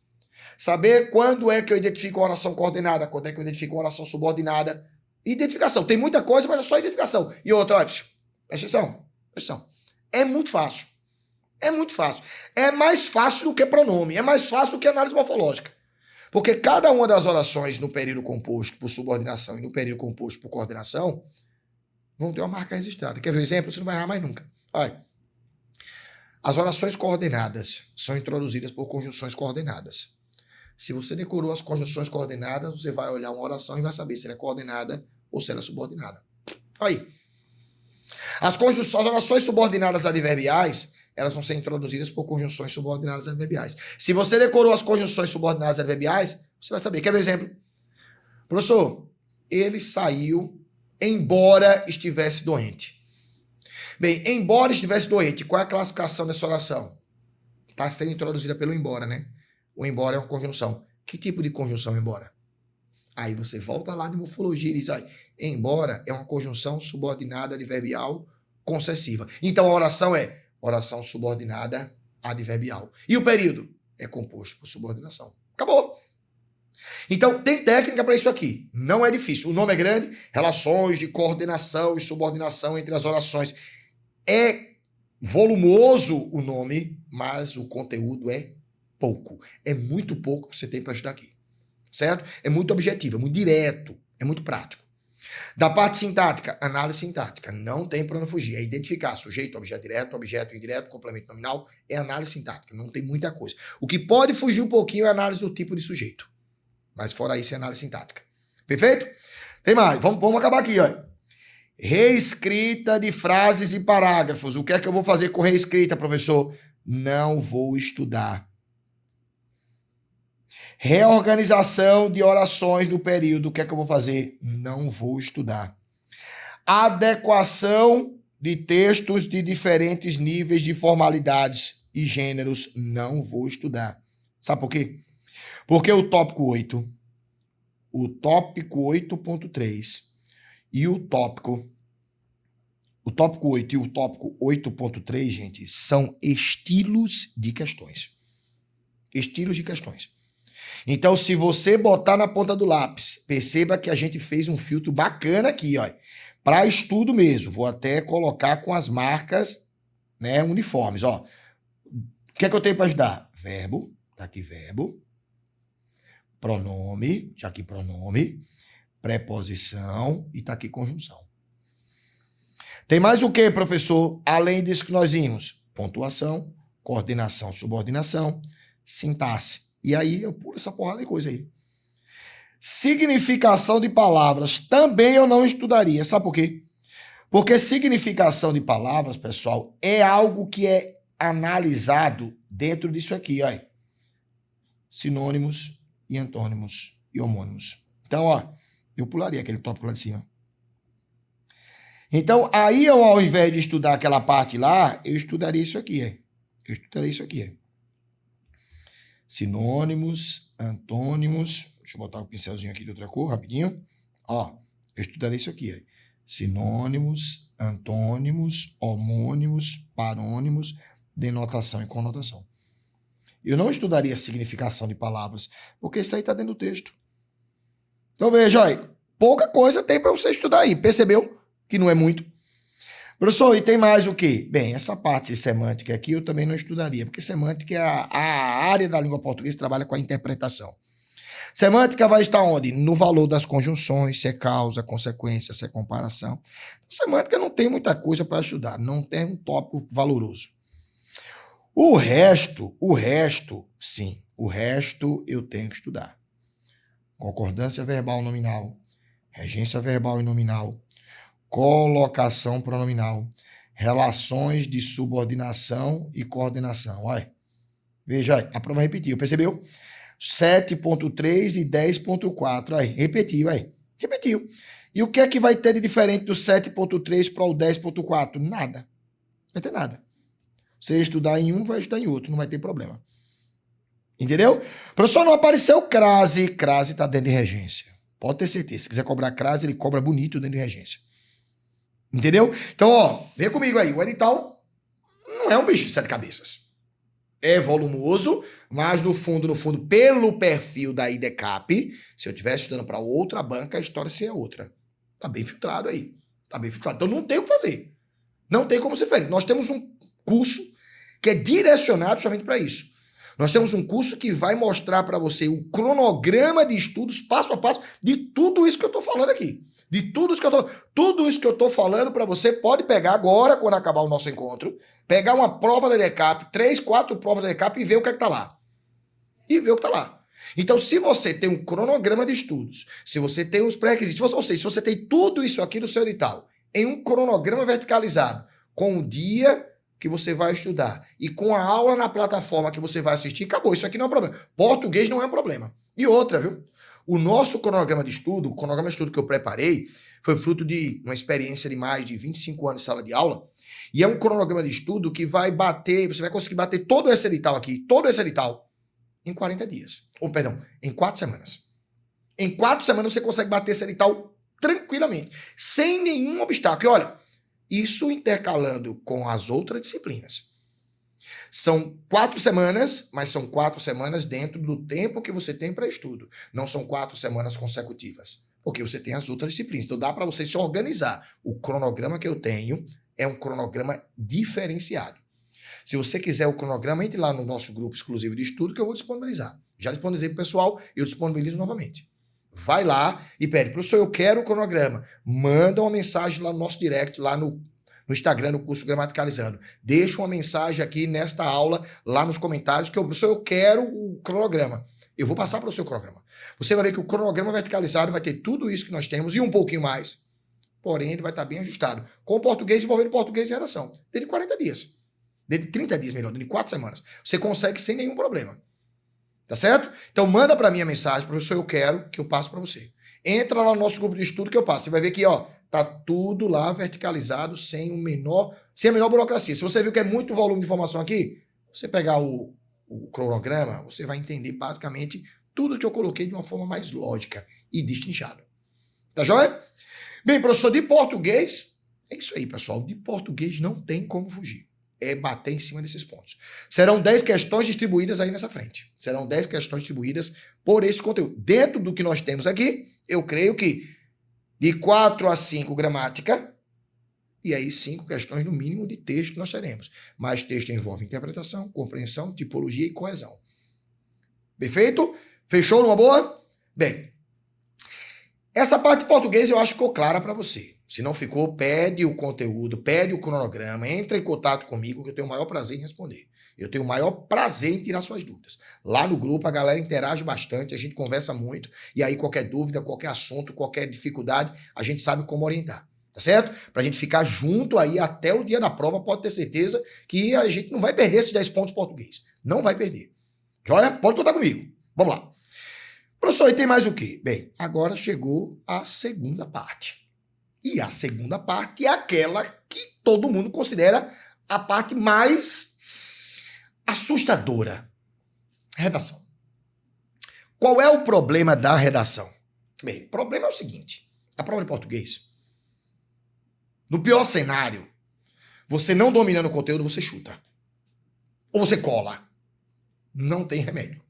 Saber quando é que eu identifico uma oração coordenada, quando é que eu identifico uma oração subordinada. Identificação. Tem muita coisa, mas é só identificação. E outra, olha, presta atenção. É muito fácil. É muito fácil. É mais fácil do que pronome. É mais fácil do que análise morfológica. Porque cada uma das orações no período composto por subordinação e no período composto por coordenação vão ter uma marca registrada. Quer ver um exemplo? Você não vai errar mais nunca. Olha. As orações coordenadas são introduzidas por conjunções coordenadas. Se você decorou as conjunções coordenadas, você vai olhar uma oração e vai saber se ela é coordenada ou se ela é subordinada. Aí. As orações subordinadas adverbiais, elas vão ser introduzidas por conjunções subordinadas adverbiais. Se você decorou as conjunções subordinadas adverbiais, você vai saber. Quer ver exemplo? Professor, ele saiu embora estivesse doente. Bem, embora estivesse doente, qual é a classificação dessa oração? Está sendo introduzida pelo embora, né? O embora é uma conjunção. Que tipo de conjunção embora? Aí você volta lá de morfologia e diz, aí, embora é uma conjunção subordinada adverbial concessiva. Então a oração é oração subordinada adverbial. E o período? É composto por subordinação. Acabou. Então tem técnica para isso aqui. Não é difícil. O nome é grande. Relações de coordenação e subordinação entre as orações. É volumoso o nome, mas o conteúdo é pouco. É muito pouco que você tem para estudar aqui. Certo? É muito objetivo, é muito direto, é muito prático. Da parte sintática, análise sintática. Não tem para onde fugir. É identificar sujeito, objeto direto, objeto indireto, complemento nominal. É análise sintática. Não tem muita coisa. O que pode fugir um pouquinho é a análise do tipo de sujeito. Mas fora isso é análise sintática. Perfeito? Tem mais. Vamos acabar aqui, ó. Reescrita de frases e parágrafos. O que é que eu vou fazer com reescrita, professor? Não vou estudar. Reorganização de orações do período. O que é que eu vou fazer? Não vou estudar. Adequação de textos de diferentes níveis de formalidades e gêneros. Não vou estudar. Sabe por quê? Porque o tópico 8, o tópico 8.3 e o tópico 8 e o tópico 8.3, gente, são estilos de questões. Estilos de questões. Então, se você botar na ponta do lápis, perceba que a gente fez um filtro bacana aqui, ó, para estudo mesmo. Vou até colocar com as marcas, né, uniformes, ó. O que é que eu tenho para ajudar? Verbo, tá aqui verbo. Pronome, já aqui pronome. Preposição e tá aqui conjunção. Tem mais o que, professor? Além disso que nós vimos? Pontuação, coordenação, subordinação, sintaxe. E aí eu pulo essa porrada de coisa aí. Significação de palavras também eu não estudaria. Sabe por quê? Porque significação de palavras, pessoal, é algo que é analisado dentro disso aqui, ó. Sinônimos e antônimos e homônimos. Então, ó, eu pularia aquele tópico lá de cima. Então, aí eu, ao invés de estudar aquela parte lá, eu estudaria isso aqui, ó. Eu estudaria isso aqui, ó. Sinônimos, antônimos. Deixa eu botar o pincelzinho aqui de outra cor, rapidinho. Ó, eu estudarei isso aqui. Ó. Sinônimos, antônimos, homônimos, parônimos, denotação e conotação. Eu não estudaria significação de palavras, porque isso aí está dentro do texto. Então veja aí, pouca coisa tem para você estudar aí. Percebeu que não é muito? Professor, e tem mais o quê? Bem, essa parte de semântica aqui eu também não estudaria, porque semântica é a área da língua portuguesa que trabalha com a interpretação. Semântica vai estar onde? No valor das conjunções, se é causa, consequência, se é comparação. Semântica não tem muita coisa para estudar, não tem um tópico valoroso. O resto, sim, o resto eu tenho que estudar. Concordância verbal nominal, regência verbal e nominal, colocação pronominal, relações de subordinação e coordenação. Olha, veja aí, a prova repetiu, percebeu? 7.3 e 10.4, aí, repetiu, aí, repetiu. E o que é que vai ter de diferente do 7.3 para o 10.4? Nada, não vai ter nada. Você estudar em um, vai estudar em outro, não vai ter problema. Entendeu? Professor, não apareceu crase, crase está dentro de regência. Pode ter certeza, se quiser cobrar crase, ele cobra bonito dentro de regência. Entendeu? Então, ó, vem comigo aí. O edital não é um bicho de 7 cabeças. É volumoso, mas no fundo, pelo perfil da IDECAP, se eu estivesse estudando para outra banca, a história seria outra. Tá bem filtrado aí. Tá bem filtrado. Então não tem o que fazer. Não tem como ser diferente. Nós temos um curso que é direcionado justamente para isso. Nós temos um curso que vai mostrar para você o cronograma de estudos, passo a passo, de tudo isso que eu estou falando aqui. De tudo isso que eu tô falando para você, pode pegar agora, quando acabar o nosso encontro, pegar uma prova da EDCAP, 3, 4 provas da EDCAP e ver o que é que tá lá. E ver o que tá lá. Então, se você tem um cronograma de estudos, se você tem os pré-requisitos, ou seja, se você tem tudo isso aqui no seu edital, em um cronograma verticalizado, com o dia que você vai estudar e com a aula na plataforma que você vai assistir, acabou. Isso aqui não é um problema. Português não é um problema. E outra, viu? O nosso cronograma de estudo, o cronograma de estudo que eu preparei, foi fruto de uma experiência de mais de 25 anos de sala de aula. E é um cronograma de estudo que vai bater, você vai conseguir bater todo esse edital aqui, todo esse edital, em 40 dias. Ou, perdão, em 4 semanas. Em 4 semanas você consegue bater esse edital tranquilamente, sem nenhum obstáculo. E olha, isso intercalando com as outras disciplinas. São 4 semanas, mas são 4 semanas dentro do tempo que você tem para estudo. Não são 4 semanas consecutivas, porque você tem as outras disciplinas. Então dá para você se organizar. O cronograma que eu tenho é um cronograma diferenciado. Se você quiser o cronograma, entre lá no nosso grupo exclusivo de estudo que eu vou disponibilizar. Já disponibilizei para o pessoal, eu disponibilizo novamente. Vai lá e pede, professor, eu quero o cronograma. Manda uma mensagem lá no nosso direct, lá no Instagram, no curso Gramaticalizando. Deixa uma mensagem aqui nesta aula, lá nos comentários, que professor, eu quero o cronograma. Eu vou passar para o seu cronograma. Você vai ver que o cronograma verticalizado vai ter tudo isso que nós temos e um pouquinho mais. Porém, ele vai estar bem ajustado. Com o português, envolvendo português e redação. Desde 40 dias. Desde 30 dias, melhor, de 4 semanas. Você consegue sem nenhum problema. Tá certo? Então manda para mim a mensagem, professor, eu quero que eu passe para você. Entra lá no nosso grupo de estudo que eu passo. Você vai ver que, ó, tá tudo lá verticalizado sem a menor burocracia. Se você viu que é muito volume de informação aqui, você pegar o cronograma, você vai entender basicamente tudo que eu coloquei de uma forma mais lógica e destrinchada. Tá joia? Bem, professor, de português, é isso aí, pessoal. De português não tem como fugir. É bater em cima desses pontos. Serão 10 questões distribuídas aí nessa frente. Serão 10 questões distribuídas por esse conteúdo. Dentro do que nós temos aqui, eu creio que de 4 a 5 gramática, e aí 5 questões no mínimo de texto nós teremos. Mas texto envolve interpretação, compreensão, tipologia e coesão. Perfeito? Fechou numa boa? Bem, essa parte de português eu acho que ficou clara para você. Se não ficou, pede o conteúdo, pede o cronograma, entra em contato comigo que eu tenho o maior prazer em responder. Eu tenho o maior prazer em tirar suas dúvidas. Lá no grupo a galera interage bastante, a gente conversa muito, e aí qualquer dúvida, qualquer assunto, qualquer dificuldade, a gente sabe como orientar. Tá certo? Pra gente ficar junto aí até o dia da prova, pode ter certeza que a gente não vai perder esses 10 pontos português. Não vai perder. Joia? Pode contar comigo. Vamos lá. Professor, e tem mais o quê? Bem, agora chegou a segunda parte. E a segunda parte é aquela que todo mundo considera a parte mais assustadora. Redação. Qual é o problema da redação? Bem, o problema é o seguinte. A prova de português, no pior cenário, você não dominando o conteúdo, você chuta. Ou você cola. Não tem remédio.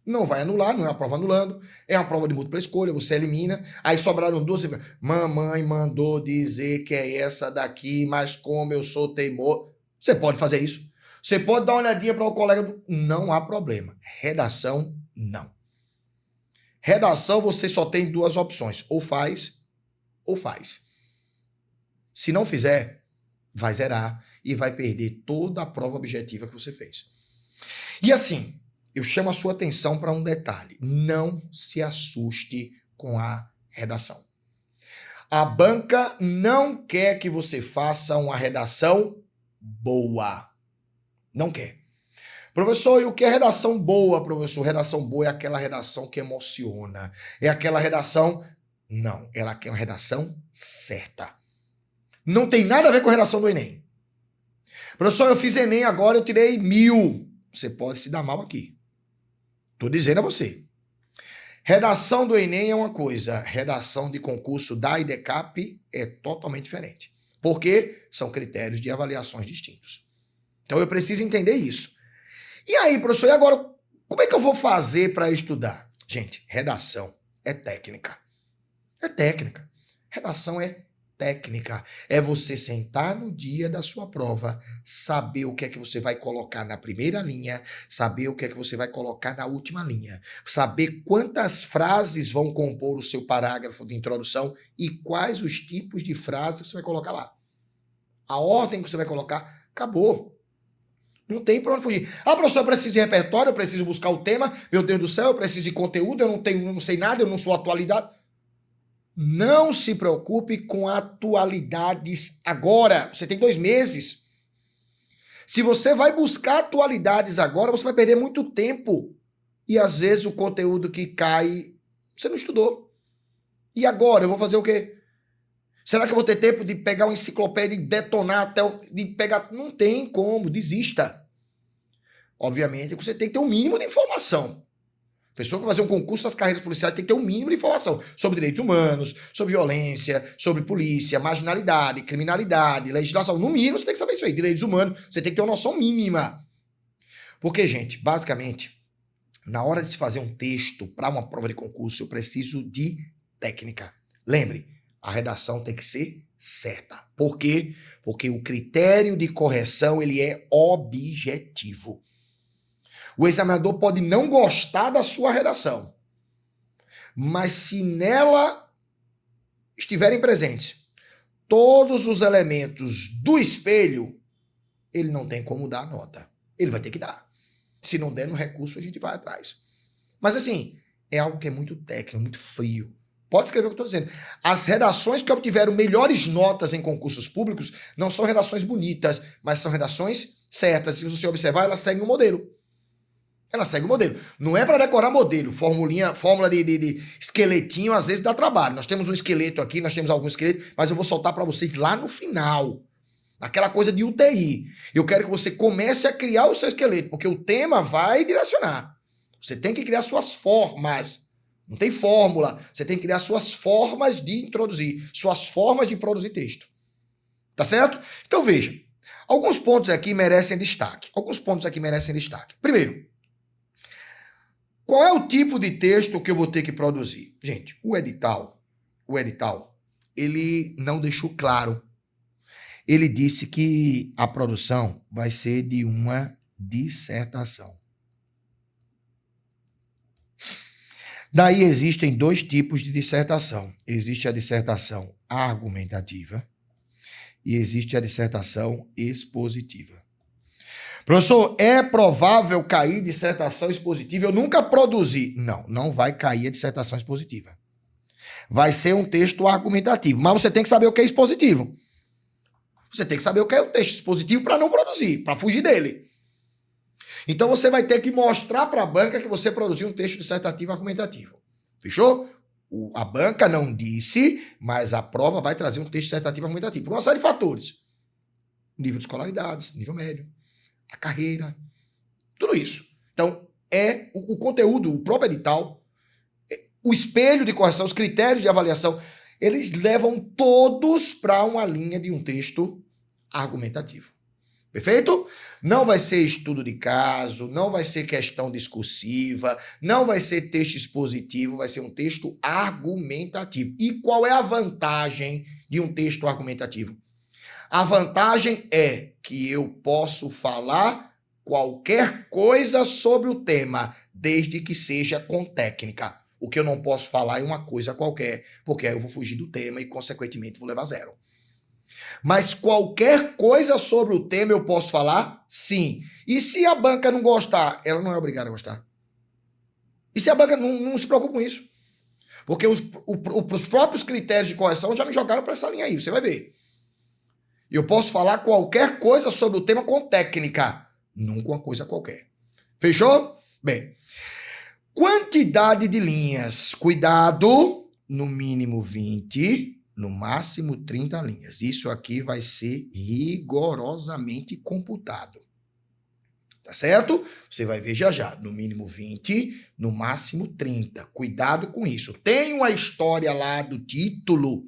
Não vai anular, não é uma prova anulando, é uma prova de múltipla escolha, você elimina, aí sobraram 2, mamãe mandou dizer que é essa daqui, mas como eu sou teimoso, você pode fazer isso. Você pode dar uma olhadinha para o colega, não há problema. Redação, não. Redação, você só tem 2 opções, ou faz, ou faz. Se não fizer, vai zerar e vai perder toda a prova objetiva que você fez. E assim, eu chamo a sua atenção para um detalhe. Não se assuste com a redação. A banca não quer que você faça uma redação boa. Não quer. Professor, e o que é redação boa, professor? Redação boa é aquela redação que emociona. É aquela redação... Não, ela quer uma redação certa. Não tem nada a ver com a redação do Enem. Professor, eu fiz Enem agora, eu tirei 1000. Você pode se dar mal aqui. Estou dizendo a você. Redação do Enem é uma coisa, redação de concurso da EDCAP é totalmente diferente. Porque são critérios de avaliações distintos. Então eu preciso entender isso. E aí, professor, e agora, como é que eu vou fazer para estudar? Gente, redação é técnica. É técnica. Redação é técnica. É você sentar no dia da sua prova, saber o que é que você vai colocar na primeira linha, saber o que é que você vai colocar na última linha, saber quantas frases vão compor o seu parágrafo de introdução e quais os tipos de frases que você vai colocar lá. A ordem que você vai colocar, acabou. Não tem para onde fugir. Ah, professor, eu preciso de repertório, eu preciso buscar o tema, meu Deus do céu, eu preciso de conteúdo, eu não sei nada, eu não sou atualidade. Não se preocupe com atualidades agora. Você tem 2 meses. Se você vai buscar atualidades agora, você vai perder muito tempo. E às vezes o conteúdo que cai, você não estudou. E agora, eu vou fazer o quê? Será que eu vou ter tempo de pegar uma enciclopédia e detonar até de pegar? Não tem como, desista. Obviamente, você tem que ter um mínimo de informação. A pessoa que vai fazer um concurso das carreiras policiais tem que ter um mínimo de informação sobre direitos humanos, sobre violência, sobre polícia, marginalidade, criminalidade, legislação. No mínimo, você tem que saber isso aí. Direitos humanos, você tem que ter uma noção mínima. Porque, gente, basicamente, na hora de se fazer um texto para uma prova de concurso, eu preciso de técnica. Lembre, a redação tem que ser certa. Por quê? Porque o critério de correção ele é objetivo. O examinador pode não gostar da sua redação, mas se nela estiverem presentes todos os elementos do espelho, ele não tem como dar a nota. Ele vai ter que dar. Se não der no recurso, a gente vai atrás. Mas assim, é algo que é muito técnico, muito frio. Pode escrever o que eu estou dizendo. As redações que obtiveram melhores notas em concursos públicos não são redações bonitas, mas são redações certas. Se você observar, elas seguem um modelo. Ela segue o modelo. Não é para decorar modelo. Fórmula de esqueletinho, às vezes dá trabalho. Nós temos um esqueleto aqui, nós temos alguns esqueletos, mas eu vou soltar para vocês lá no final. Aquela coisa de UTI. Eu quero que você comece a criar o seu esqueleto, porque o tema vai direcionar. Você tem que criar suas formas. Não tem fórmula. Você tem que criar suas formas de introduzir, suas formas de produzir texto. Tá certo? Então veja. Alguns pontos aqui merecem destaque. Primeiro, qual é o tipo de texto que eu vou ter que produzir? Gente, o edital, ele não deixou claro. Ele disse que a produção vai ser de uma dissertação. Daí existem 2 tipos de dissertação. Existe a dissertação argumentativa e existe a dissertação expositiva. Professor, é provável cair dissertação expositiva? Eu nunca produzi. Não vai cair a dissertação expositiva. Vai ser um texto argumentativo. Mas você tem que saber o que é expositivo. Você tem que saber o que é o texto expositivo para não produzir, para fugir dele. Então você vai ter que mostrar para a banca que você produziu um texto dissertativo argumentativo. Fechou? A banca não disse, mas a prova vai trazer um texto dissertativo argumentativo. Por uma série de fatores. Nível de escolaridades, nível médio. A carreira, tudo isso. Então, é o conteúdo, o próprio edital, o espelho de correção, os critérios de avaliação, eles levam todos para uma linha de um texto argumentativo. Perfeito? Não vai ser estudo de caso, não vai ser questão discursiva, não vai ser texto expositivo, vai ser um texto argumentativo. E qual é a vantagem de um texto argumentativo? A vantagem é que eu posso falar qualquer coisa sobre o tema, desde que seja com técnica. O que eu não posso falar é uma coisa qualquer, porque aí eu vou fugir do tema e, consequentemente, vou levar 0. Mas qualquer coisa sobre o tema eu posso falar? Sim. E se a banca não gostar? Ela não é obrigada a gostar. E se a banca não se preocupa com isso? Porque os próprios critérios de correção já me jogaram para essa linha aí, você vai ver. Eu posso falar qualquer coisa sobre o tema com técnica, nunca uma coisa qualquer. Fechou? Bem, quantidade de linhas. Cuidado, no mínimo 20, no máximo 30 linhas. Isso aqui vai ser rigorosamente computado. Tá certo? Você vai ver já já. No mínimo 20, no máximo 30. Cuidado com isso. Tem uma história lá do título,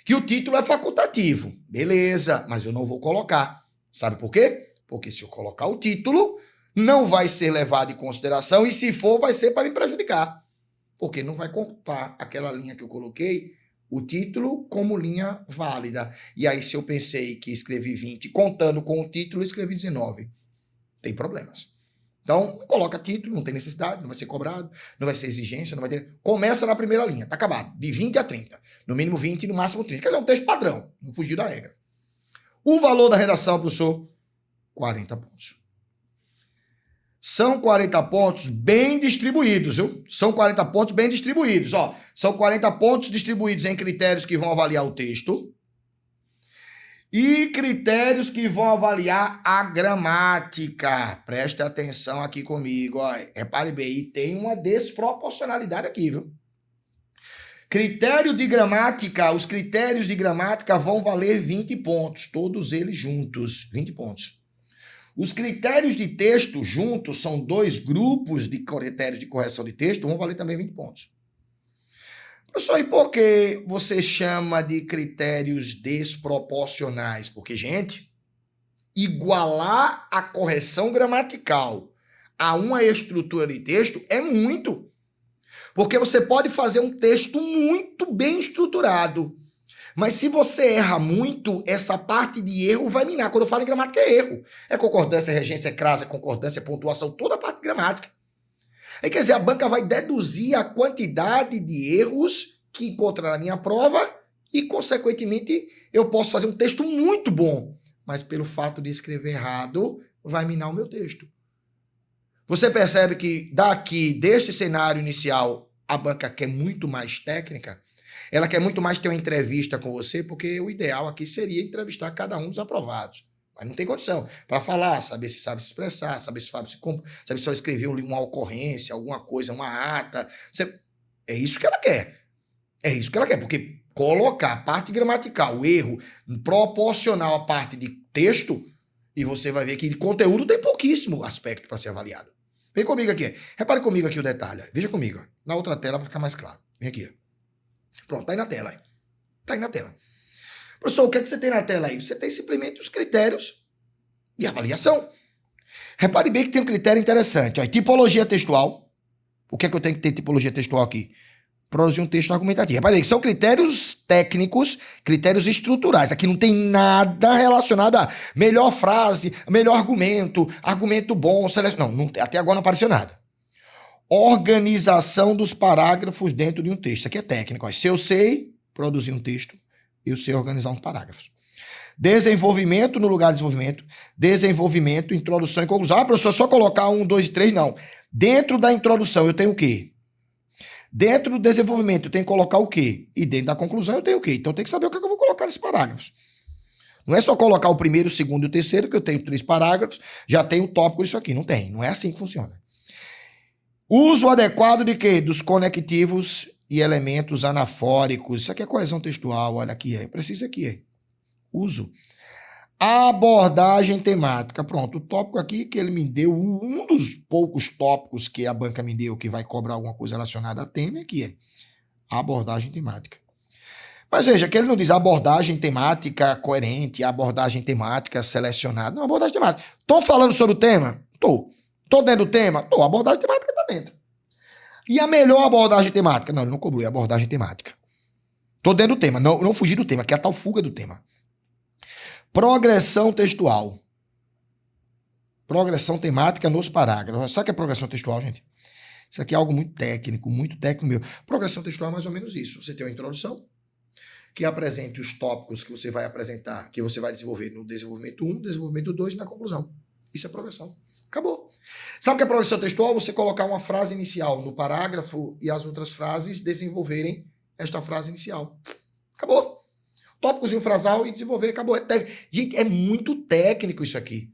que o título é facultativo. Beleza, mas eu não vou colocar. Sabe por quê? Porque se eu colocar o título, não vai ser levado em consideração e se for, vai ser para me prejudicar. Porque não vai contar aquela linha que eu coloquei, o título como linha válida. E aí, se eu pensei que escrevi 20, contando com o título, eu escrevi 19. Tem problemas. Então, não coloca título, não tem necessidade, não vai ser cobrado, não vai ser exigência, não vai ter... Começa na primeira linha, tá acabado. De 20 a 30. No mínimo 20 e no máximo 30. Quer dizer, é um texto padrão, não fugir da regra. O valor da redação, professor, 40 pontos. São 40 pontos bem distribuídos, viu? São 40 pontos bem distribuídos. Ó, são 40 pontos distribuídos em critérios que vão avaliar o texto e critérios que vão avaliar a gramática. Preste atenção aqui comigo. Ó. Repare bem, e tem uma desproporcionalidade aqui, viu? Critério de gramática, os critérios de gramática vão valer 20 pontos, todos eles juntos, 20 pontos. Os critérios de texto juntos, são 2 grupos de critérios de correção de texto, vão valer também 20 pontos. Professor, e por que você chama de critérios desproporcionais? Porque, gente, igualar a correção gramatical a uma estrutura de texto é muito. Porque você pode fazer um texto muito bem estruturado, mas se você erra muito, essa parte de erro vai minar. Quando eu falo em gramática, é erro. É concordância, é regência, é crase, é concordância, é pontuação, toda a parte de gramática. Aí, quer dizer, a banca vai deduzir a quantidade de erros que encontra na minha prova e, consequentemente, eu posso fazer um texto muito bom, mas pelo fato de escrever errado, vai minar o meu texto. Você percebe que daqui, deste cenário inicial, a banca quer muito mais técnica? Ela quer muito mais ter uma entrevista com você, porque o ideal aqui seria entrevistar cada um dos aprovados. Mas não tem condição. Para falar, saber se sabe se expressar, saber se sabe só escrever uma ocorrência, alguma coisa, uma ata. É isso que ela quer. É isso que ela quer, porque colocar a parte gramatical, o erro, proporcional à parte de texto, e você vai ver que de conteúdo tem pouquíssimo aspecto para ser avaliado. Vem comigo aqui. Repare comigo aqui o detalhe. Veja comigo. Na outra tela vai ficar mais claro. Vem aqui. Pronto, tá aí na tela. Aí. Tá aí na tela. Professor, o que é que você tem na tela aí? Você tem simplesmente os critérios de avaliação. Repare bem que tem um critério interessante. Ó, tipologia textual. O que é que eu tenho que ter tipologia textual aqui? Produzir um texto argumentativo. Repare bem que são critérios técnicos, critérios estruturais. Aqui não tem nada relacionado a melhor frase, melhor argumento, argumento bom, seleção. Não, até agora não apareceu nada. Organização dos parágrafos dentro de um texto. Isso aqui é técnico. Ó. Se eu sei produzir um texto, eu sei organizar uns parágrafos. Desenvolvimento no lugar de desenvolvimento. Desenvolvimento, introdução e conclusão. Ah, professor, só colocar 1, 2 e 3? Não. Dentro da introdução eu tenho o quê? Dentro do desenvolvimento eu tenho que colocar o quê? E dentro da conclusão eu tenho o quê? Então eu tenho que saber o que eu vou colocar nesses parágrafos. Não é só colocar o primeiro, o segundo e o terceiro, que eu tenho 3 parágrafos, já tenho o tópico disso aqui. Não tem. Não é assim que funciona. Uso adequado de quê? Dos conectivos e elementos anafóricos. Isso aqui é coesão textual, olha aqui. Precisa aqui. Uso. Abordagem temática. Pronto, o tópico aqui que ele me deu, um dos poucos tópicos que a banca me deu que vai cobrar alguma coisa relacionada a tema, aqui é abordagem temática. Mas veja, que ele não diz abordagem temática coerente, abordagem temática selecionada. Não, abordagem temática. Estou falando sobre o tema? Estou. Estou dentro do tema? Estou. A abordagem temática está dentro. E a melhor abordagem temática? Não, ele não cobrou, é abordagem temática. Estou dentro do tema, não fugir do tema, que é a tal fuga do tema. Progressão textual. Progressão temática nos parágrafos. Sabe o que é progressão textual, gente? Isso aqui é algo muito técnico meu. Progressão textual é mais ou menos isso. Você tem uma introdução que apresente os tópicos que você vai apresentar, que você vai desenvolver no desenvolvimento 1, desenvolvimento 2 e na conclusão. Isso é progressão. Acabou. Sabe o que é progressão textual? Você colocar uma frase inicial no parágrafo e as outras frases desenvolverem esta frase inicial. Acabou. Tópicozinho frasal e desenvolver, acabou. Gente, é muito técnico isso aqui.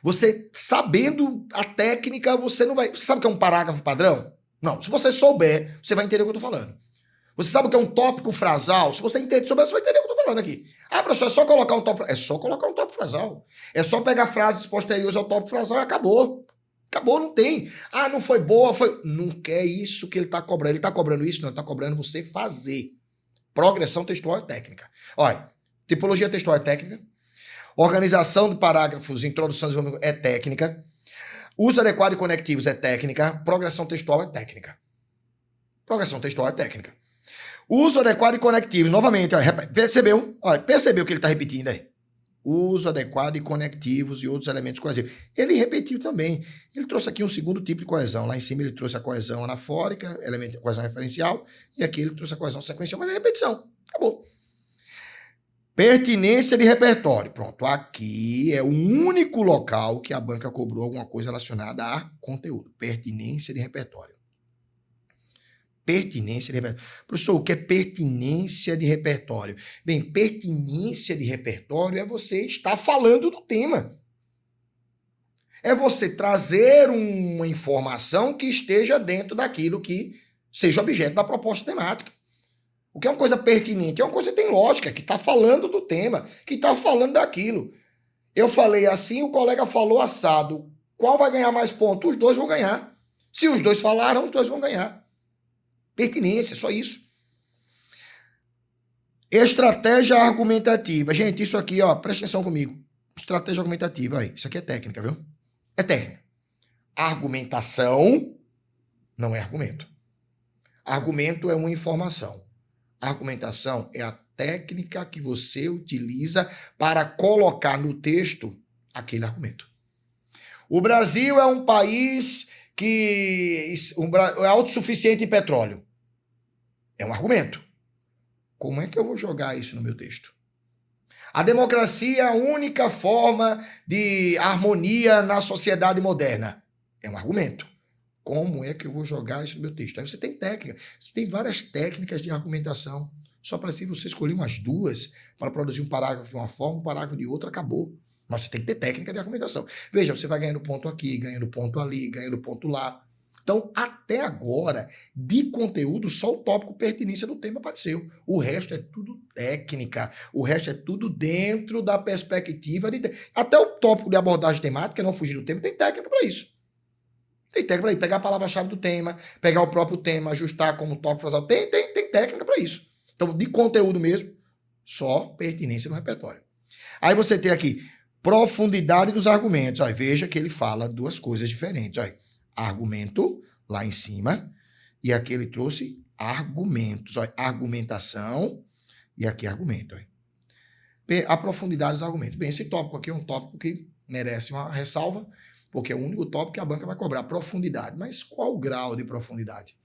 Você, sabendo a técnica, você não vai... Você sabe o que é um parágrafo padrão? Não. Se você souber, você vai entender o que eu estou falando. Você sabe o que é um tópico frasal? Se você souber, você vai entender o que eu estou falando aqui. Ah, professor, é só colocar um tópico... É só colocar um tópico frasal. É só pegar frases posteriores ao tópico frasal e acabou. Acabou, não tem. Ah, não foi boa, foi... Não quer isso que ele está cobrando. Ele está cobrando isso? Não, ele está cobrando você fazer. Progressão textual é técnica. Olha, tipologia textual é técnica. Organização de parágrafos, introdução e desenvolvimento é técnica. Uso adequado de conectivos é técnica. Progressão textual é técnica. Progressão textual é técnica. Uso adequado de conectivos. Novamente, ó, percebeu? Ó, percebeu que ele está repetindo aí? Uso adequado de conectivos e outros elementos coesivos. Ele repetiu também. Ele trouxe aqui um segundo tipo de coesão. Lá em cima ele trouxe a coesão anafórica, elemento, coesão referencial, e aqui ele trouxe a coesão sequencial, mas é repetição. Acabou. Pertinência de repertório. Pronto, aqui é o único local que a banca cobrou alguma coisa relacionada a conteúdo. Pertinência de repertório. Pertinência de repertório. Professor, o que é pertinência de repertório? Bem, pertinência de repertório é você estar falando do tema. É você trazer uma informação que esteja dentro daquilo que seja objeto da proposta temática. O que é uma coisa pertinente? É uma coisa que tem lógica, que está falando do tema, que está falando daquilo. Eu falei assim, o colega falou assado. Qual vai ganhar mais pontos? Os dois vão ganhar. Se os dois falaram, os dois vão ganhar. Pertinência, só isso. Estratégia argumentativa. Gente, isso aqui, ó, presta atenção comigo. Estratégia argumentativa, aí. Isso aqui é técnica, viu? É técnica. Argumentação não é argumento. Argumento é uma informação. Argumentação é a técnica que você utiliza para colocar no texto aquele argumento. O Brasil é um país que é autossuficiente em petróleo. É um argumento. Como é que eu vou jogar isso no meu texto? A democracia é a única forma de harmonia na sociedade moderna. É um argumento. Como é que eu vou jogar isso no meu texto? Aí você tem técnica. Você tem várias técnicas de argumentação. Só para se você escolher umas duas para produzir um parágrafo de uma forma, um parágrafo de outra, acabou. Mas você tem que ter técnica de argumentação. Veja, você vai ganhando ponto aqui, ganhando ponto ali, ganhando ponto lá. Então, até agora, de conteúdo, só o tópico pertinência do tema apareceu. O resto é tudo técnica. O resto é tudo dentro da perspectiva de... Até o tópico de abordagem temática, não fugir do tema, tem técnica para isso. Tem técnica para isso. Pegar a palavra-chave do tema, pegar o próprio tema, ajustar como tópico frasal. Tem técnica para isso. Então, de conteúdo mesmo, só pertinência no repertório. Aí você tem aqui profundidade dos argumentos. Ó, veja que ele fala duas coisas diferentes. Ó, argumento, lá em cima, e aqui ele trouxe argumentos. Ó, argumentação, e aqui argumento. Ó. A profundidade dos argumentos. Bem, esse tópico aqui é um tópico que merece uma ressalva, porque é o único tópico que a banca vai cobrar, profundidade. Mas qual o grau de profundidade?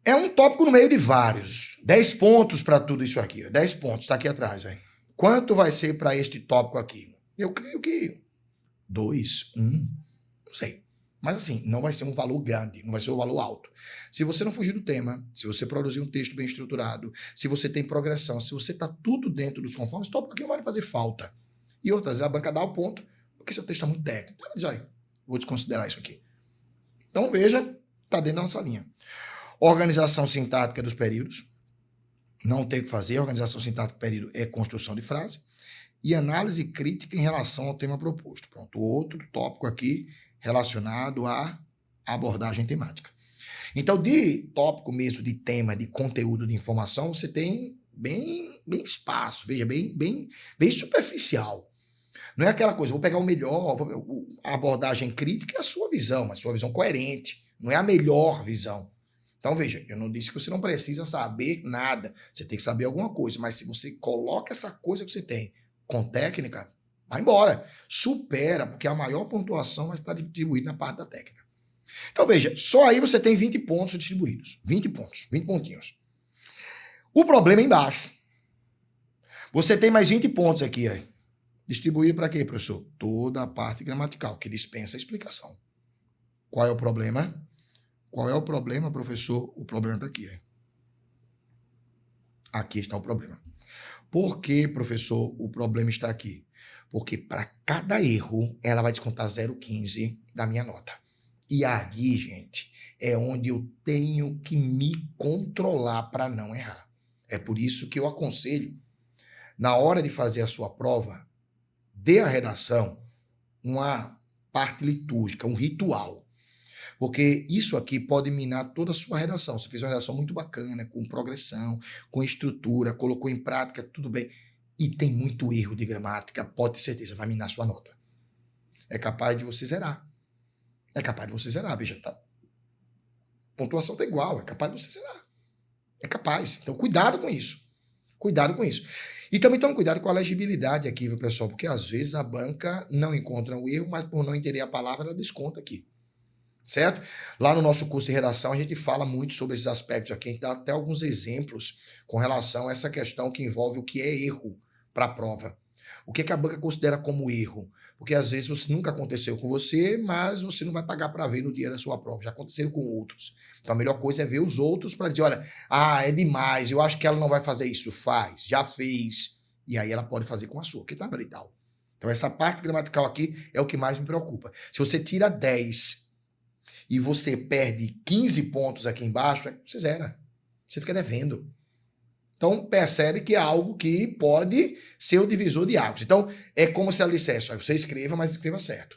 É um tópico no meio de vários. 10 pontos para tudo isso aqui. Ó. 10 pontos, está aqui atrás. Ó. Quanto vai ser para este tópico aqui? Eu creio que 2, 1, não sei. Mas assim, não vai ser um valor grande, não vai ser um valor alto. Se você não fugir do tema, se você produzir um texto bem estruturado, se você tem progressão, se você está tudo dentro dos conformes, tópico aqui não vai fazer falta. E outras, a banca dá o ponto, porque seu texto está muito técnico. Então, diz, olha, vou desconsiderar isso aqui. Então, veja, está dentro da nossa linha. Organização sintática dos períodos. Não tem o que fazer. Organização sintática do período é construção de frase. E análise crítica em relação ao tema proposto. Pronto, outro tópico aqui relacionado à abordagem temática. Então, de tópico mesmo, de tema, de conteúdo, de informação, você tem bem espaço, veja, bem superficial. Não é aquela coisa, vou pegar o melhor, a abordagem crítica é a sua visão, coerente, não é a melhor visão. Então, veja, eu não disse que você não precisa saber nada, você tem que saber alguma coisa, mas se você coloca essa coisa que você tem com técnica, vai embora, supera, porque a maior pontuação vai estar distribuída na parte da técnica. Então, veja, só aí você tem 20 pontos distribuídos, 20 pontos, 20 pontinhos. O problema é embaixo. Você tem mais 20 pontos aqui, ó. Distribuído para quê, professor? Toda a parte gramatical, que dispensa a explicação. Qual é o problema? Qual é o problema, professor? O problema está aqui. Aqui está o problema. Por que, professor, o problema está aqui? Porque para cada erro, ela vai descontar 0,15 da minha nota. E aí, gente, é onde eu tenho que me controlar para não errar. É por isso que eu aconselho, na hora de fazer a sua prova, dê à redação uma parte litúrgica, um ritual. Porque isso aqui pode minar toda a sua redação. Você fez uma redação muito bacana, com progressão, com estrutura, colocou em prática, tudo bem. E tem muito erro de gramática, pode ter certeza, vai minar sua nota. É capaz de você zerar. É capaz de você zerar, veja, tá. A pontuação tá igual, é capaz de você zerar. É capaz. Então, cuidado com isso. Cuidado com isso. E também tome cuidado com a legibilidade aqui, viu, pessoal? Porque às vezes a banca não encontra o erro, mas por não entender a palavra, ela desconta aqui. Certo? Lá no nosso curso de redação, a gente fala muito sobre esses aspectos aqui. A gente dá até alguns exemplos com relação a essa questão que envolve o que é erro para a prova. O que a banca considera como erro? Porque às vezes isso nunca aconteceu com você, mas você não vai pagar para ver no dia da sua prova. Já aconteceu com outros. Então a melhor coisa é ver os outros para dizer, olha, é demais, eu acho que ela não vai fazer isso. Faz, já fez. E aí ela pode fazer com a sua, que tá e tal. Então essa parte gramatical aqui é o que mais me preocupa. Se você tira 10 e você perde 15 pontos aqui embaixo, você zera. Você fica devendo. Então, percebe que é algo que pode ser o divisor de águas. Então, é como se ela dissesse, você escreva, mas escreva certo.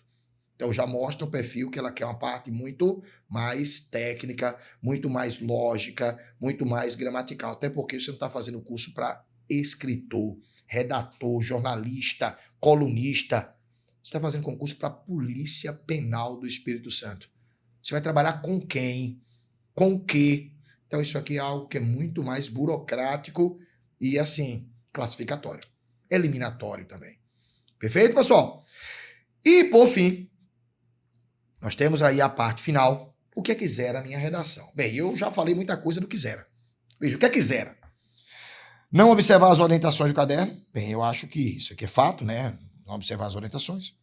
Então, já mostra o perfil que ela quer uma parte muito mais técnica, muito mais lógica, muito mais gramatical. Até porque você não está fazendo o curso para escritor, redator, jornalista, colunista. Você está fazendo concurso para a Polícia Penal do Espírito Santo. Você vai trabalhar com quem? Com o quê? Então, isso aqui é algo que é muito mais burocrático e, assim, classificatório. Eliminatório também. Perfeito, pessoal? E, por fim, nós temos aí a parte final. O que é quisera a minha redação? Bem, eu já falei muita coisa do quisera. Veja, o que é quisera? Não observar as orientações do caderno. Bem, eu acho que isso aqui é fato, né? Não observar as orientações.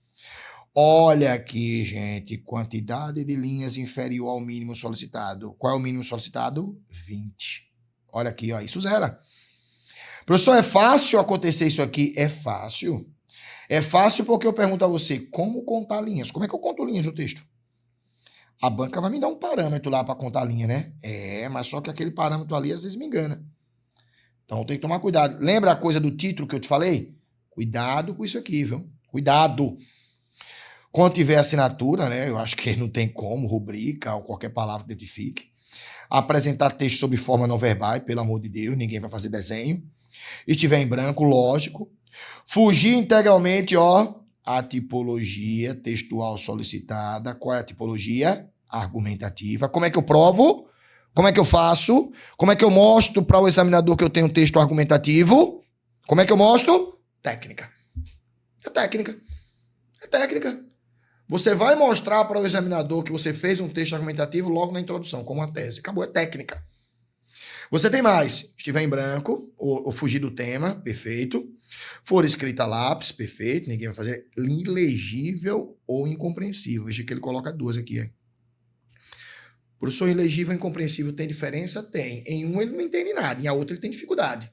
Olha aqui, gente, quantidade de linhas inferior ao mínimo solicitado. Qual é o mínimo solicitado? 20. Olha aqui, ó, isso zera. Professor, é fácil acontecer isso aqui? É fácil. É fácil porque eu pergunto a você, como contar linhas? Como é que eu conto linhas no texto? A banca vai me dar um parâmetro lá para contar linha, né? Mas só que aquele parâmetro ali às vezes me engana. Então tem que tomar cuidado. Lembra a coisa do título que eu te falei? Cuidado com isso aqui, viu? Cuidado. Quando tiver assinatura, né, eu acho que não tem como, rubrica ou qualquer palavra que identifique. Apresentar texto sob forma não verbal, pelo amor de Deus, ninguém vai fazer desenho. Estiver em branco, lógico. Fugir integralmente, a tipologia textual solicitada. Qual é a tipologia? Argumentativa. Como é que eu provo? Como é que eu faço? Como é que eu mostro para o examinador que eu tenho um texto argumentativo? Como é que eu mostro? Técnica. É técnica. É técnica. Você vai mostrar para o examinador que você fez um texto argumentativo logo na introdução, como uma tese. Acabou, é técnica. Você tem mais. Estiver em branco, ou fugir do tema, perfeito. For escrita a lápis, perfeito. Ninguém vai fazer. Ilegível ou incompreensível. Veja que ele coloca duas aqui. Professor, ilegível e incompreensível tem diferença? Tem. Em um ele não entende nada, em a outra ele tem dificuldade.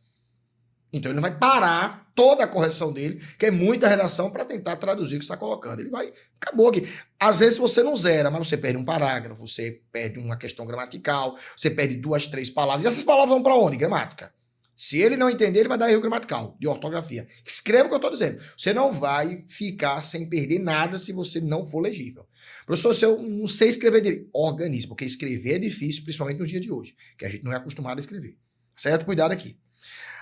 Então ele não vai parar toda a correção dele, que é muita redação, para tentar traduzir o que você está colocando. Ele vai, acabou aqui. Às vezes você não zera, mas você perde um parágrafo, você perde uma questão gramatical, você perde 2, 3 palavras. E essas palavras vão para onde? Gramática. Se ele não entender, ele vai dar erro gramatical, de ortografia. Escreva o que eu estou dizendo. Você não vai ficar sem perder nada se você não for legível. Professor, se eu não sei escrever direito, organize, porque escrever é difícil, principalmente no dia de hoje, que a gente não é acostumado a escrever. Certo? Cuidado aqui.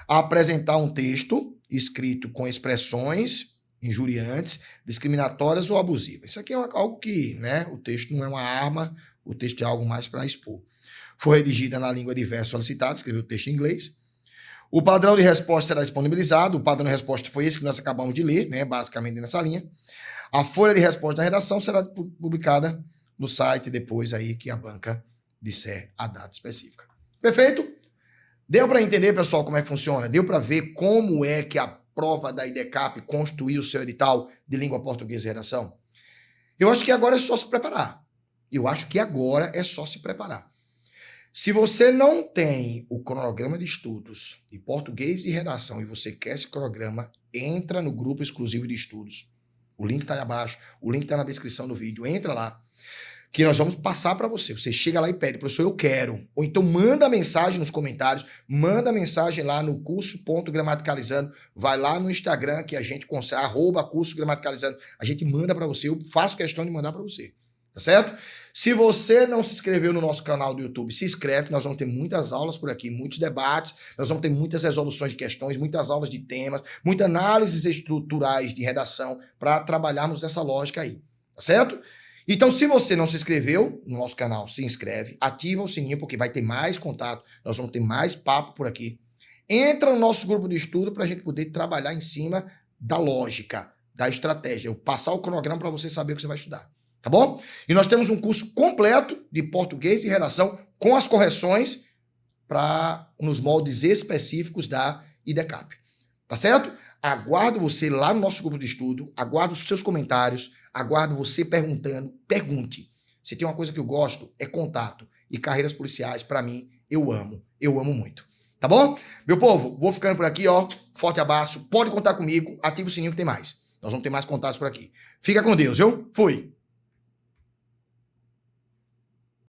Apresentar um texto escrito com expressões injuriantes, discriminatórias ou abusivas. Isso aqui é algo que, né, o texto não é uma arma, o texto é algo mais para expor. Foi redigida na língua diversa solicitada, escreveu o texto em inglês. O padrão de resposta será disponibilizado, o padrão de resposta foi esse que nós acabamos de ler, né, basicamente nessa linha. A folha de resposta da redação será publicada no site depois aí que a banca disser a data específica. Perfeito? Deu para entender, pessoal, como é que funciona? Deu para ver como é que a prova da IDCAP construiu o seu edital de língua portuguesa e redação? Eu acho que agora é só se preparar. Se você não tem o cronograma de estudos de português e redação e você quer esse cronograma, entra no grupo exclusivo de estudos. O link está aí abaixo, o link está na descrição do vídeo. Entra lá, que nós vamos passar para você. Você chega lá e pede, professor, eu quero. Ou então manda mensagem nos comentários, manda mensagem lá no curso.gramaticalizando, vai lá no Instagram que a gente consegue, @curso-gramaticalizando, a gente manda para você, eu faço questão de mandar para você, tá certo? Se você não se inscreveu no nosso canal do YouTube, se inscreve, nós vamos ter muitas aulas por aqui, muitos debates, nós vamos ter muitas resoluções de questões, muitas aulas de temas, muitas análises estruturais de redação para trabalharmos nessa lógica aí, tá certo? Então, se você não se inscreveu no nosso canal, se inscreve, ativa o sininho, porque vai ter mais contato, nós vamos ter mais papo por aqui. Entra no nosso grupo de estudo para a gente poder trabalhar em cima da lógica, da estratégia. Eu passar o cronograma para você saber o que você vai estudar. Tá bom? E nós temos um curso completo de português e redação com as correções nos moldes específicos da IDECAP. Tá certo? Aguardo você lá no nosso grupo de estudo, aguardo os seus comentários, aguardo você perguntando, pergunte. Se tem uma coisa que eu gosto, é contato. E carreiras policiais, para mim, eu amo muito. Tá bom? Meu povo, vou ficando por aqui, ó. Forte abraço, pode contar comigo, ativa o sininho que tem mais. Nós vamos ter mais contatos por aqui. Fica com Deus, viu? Fui!